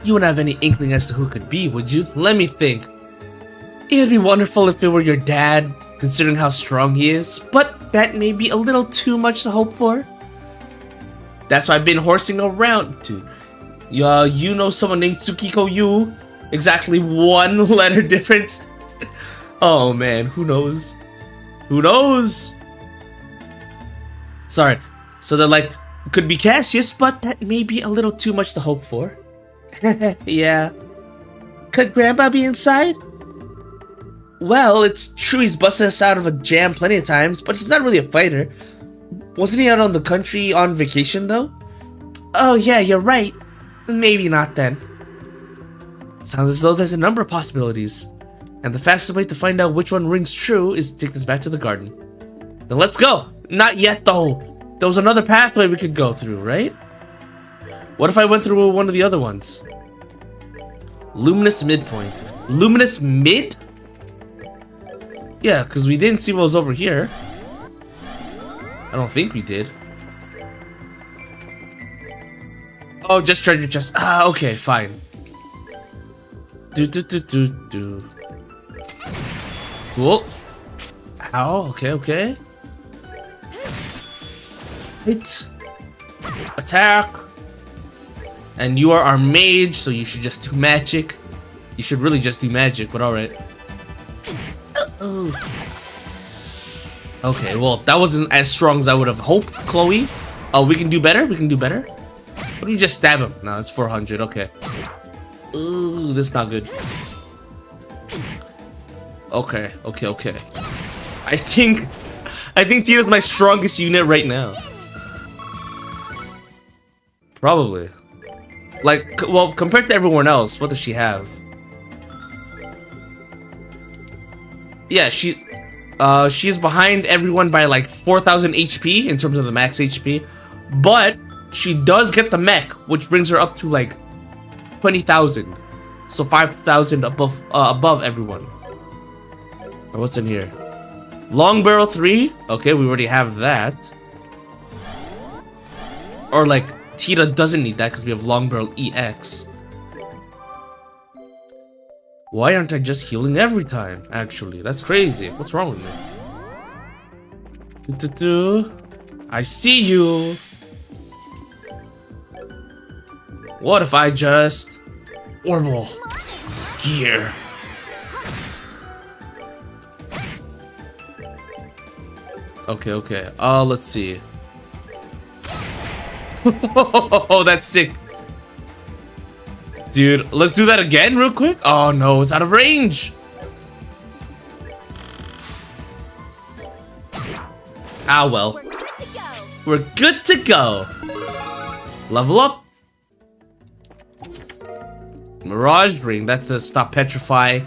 You wouldn't have any inkling as to who it could be, would you? Let me think. It'd be wonderful if it were your dad, considering how strong he is, but that may be a little too much to hope for. That's why I've been horsing around to. You know someone named TheAntiYuu? Exactly 1 letter difference? Oh man, who knows? Who knows? Sorry. So they're like, could be Cassius, but that may be a little too much to hope for. Yeah. Could Grandpa be inside? Well, it's true he's busted us out of a jam plenty of times, but he's not really a fighter. Wasn't he out on the country on vacation, though? Oh, yeah, you're right. Maybe not then. Sounds as though there's a number of possibilities. And the fastest way to find out which one rings true is to take this back to the garden. Then let's go! Not yet, though! There was another pathway we could go through, right? What if I went through one of the other ones? Luminous midpoint. Luminous mid? Yeah, because we didn't see what was over here. I don't think we did. Oh, just treasure chest. Ah, okay, fine. Cool. Ow, okay, okay. Right. Attack. And you are our mage, so you should just do magic. You should really just do magic, but alright. Okay, well, that wasn't as strong as I would have hoped, Chloe. Oh, we can do better? We can do better? What if you just stab him? No, it's 400, okay. Ooh, this is not good. Okay. I think Tina's my strongest unit right now. Probably. Like, well, compared to everyone else, what does she have? Yeah, she's behind everyone by like 4,000 HP in terms of the max HP, but she does get the mech, which brings her up to like 20,000, so 5,000 above everyone. Or what's in here? Long barrel 3. Okay, we already have that. Or like Tina doesn't need that because we have long barrel EX. Why aren't I just healing every time? Actually, that's crazy. What's wrong with me? I see you. What if I just orbital gear? Okay. Let's see. Oh, that's sick. Dude, let's do that again real quick. Oh no, it's out of range. Ah well. We're good to go. Level up. Mirage ring, that's to stop petrify.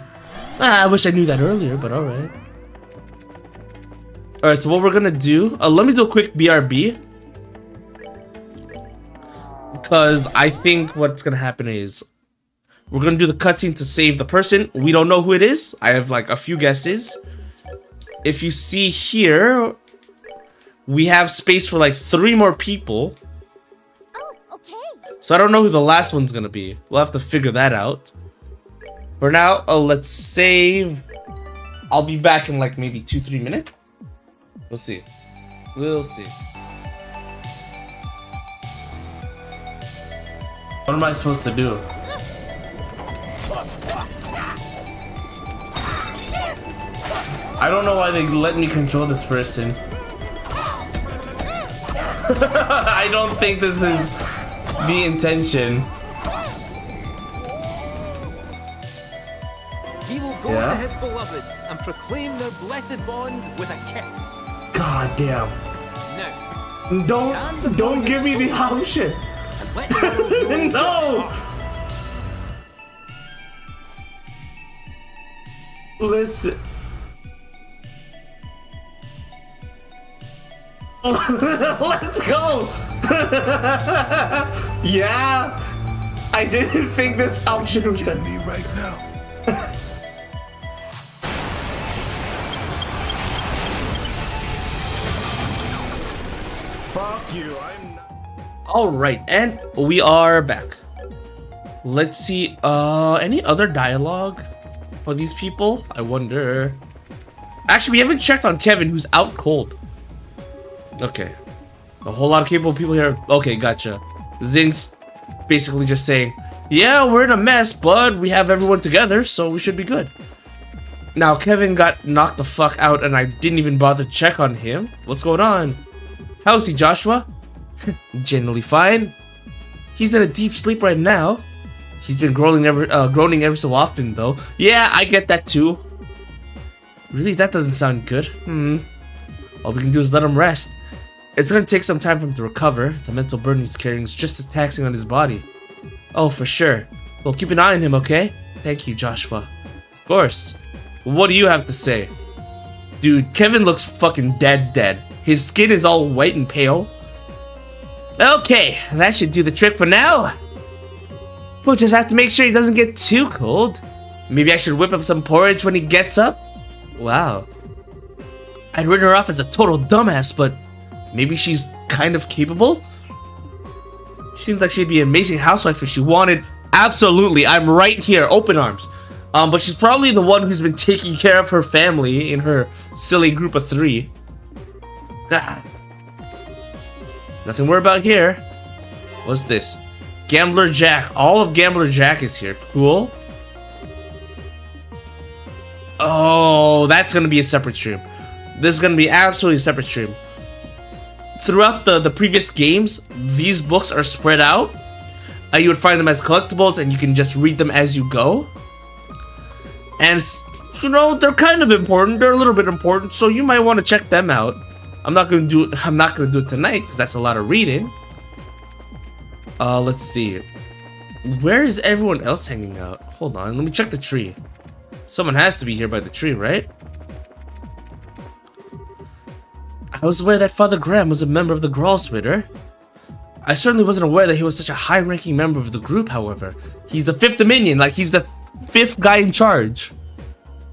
I wish I knew that earlier, but alright. Alright, so what we're gonna do, let me do a quick BRB. Because I think what's gonna happen is we're gonna do the cutscene to save the person. We don't know who it is. I have like a few guesses. If you see here, we have space for like 3 more people. Oh, okay. So I don't know who the last one's gonna be. We'll have to figure that out. For now, let's save. I'll be back in like maybe 2-3 minutes. We'll see. We'll see. What am I supposed to do? I don't know why they let me control this person. I don't think this is the intention. He will go to his beloved and proclaim their blessed bond with a kiss. God damn. Now, Don't give me the option. and let the world know your No! heart. Listen. Let's go! Yeah! I didn't think this option was Me right now. Fuck you, I'm not. Alright, and we are back. Let's see, any other dialogue for these people? I wonder. Actually, we haven't checked on Kevin, who's out cold. Okay. A whole lot of capable people here. Okay, gotcha. Zing's basically just saying, yeah, we're in a mess, but we have everyone together, so we should be good. Now, Kevin got knocked the fuck out, and I didn't even bother to check on him. What's going on? How's he, Joshua? Generally fine. He's in a deep sleep right now. He's been groaning ever so often, though. Yeah, I get that too. Really, that doesn't sound good. All we can do is let him rest. It's gonna take some time for him to recover. The mental burden he's carrying is just as taxing on his body. Oh, for sure. Well, keep an eye on him, okay? Thank you, Joshua. Of course. What do you have to say? Dude, Kevin looks fucking dead. His skin is all white and pale. Okay, that should do the trick for now. We'll just have to make sure he doesn't get too cold. Maybe I should whip up some porridge when he gets up? Wow. I'd written her off as a total dumbass, but maybe she's kind of capable? She seems like she'd be an amazing housewife if she wanted. Absolutely, I'm right here, open arms. But she's probably the one who's been taking care of her family in her silly group of 3. Nothing to worry about here. What's this? Gambler Jack. All of Gambler Jack is here. Cool. Oh, that's gonna be a separate stream. This is gonna be absolutely a separate stream. Throughout the previous games, these books are spread out. You would find them as collectibles, and you can just read them as you go. And you know, they're kind of important. They're a little bit important, so you might want to check them out. I'm not gonna do it tonight because that's a lot of reading. Let's see. Where is everyone else hanging out? Hold on, let me check the tree. Someone has to be here by the tree, right? I was aware that Father Graham was a member of the Gralswitter. I certainly wasn't aware that he was such a high-ranking member of the group, however. He's the 5th Dominion, like he's the 5th guy in charge.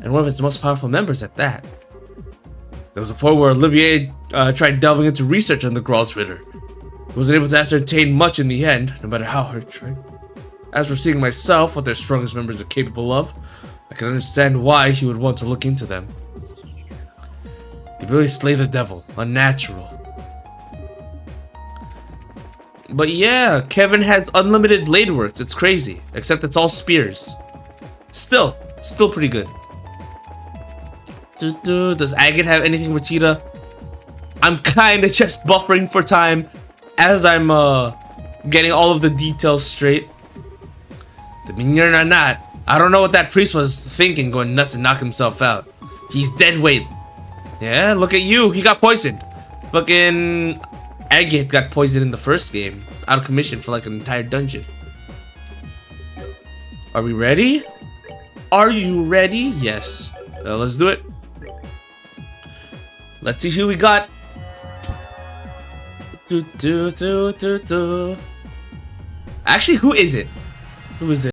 And one of its most powerful members at that. There was a point where Olivier tried delving into research on the Gralswitter. He wasn't able to ascertain much in the end, no matter how hard he tried. As for seeing myself what their strongest members are capable of, I can understand why he would want to look into them. The ability to slay the devil, unnatural. But yeah, Kevin has unlimited blade works. It's crazy, except it's all spears. Still pretty good. Does Agate have anything for Tita? I'm kind of just buffering for time as I'm getting all of the details straight. Dominion or not, I don't know what that priest was thinking, going nuts and knocking himself out. He's dead weight. Yeah, look at you. He got poisoned. Fucking Agate got poisoned in the first game. It's out of commission for like an entire dungeon. Are we ready? Are you ready? Yes. Let's do it. Let's see who we got. Actually, who is it? Who is it?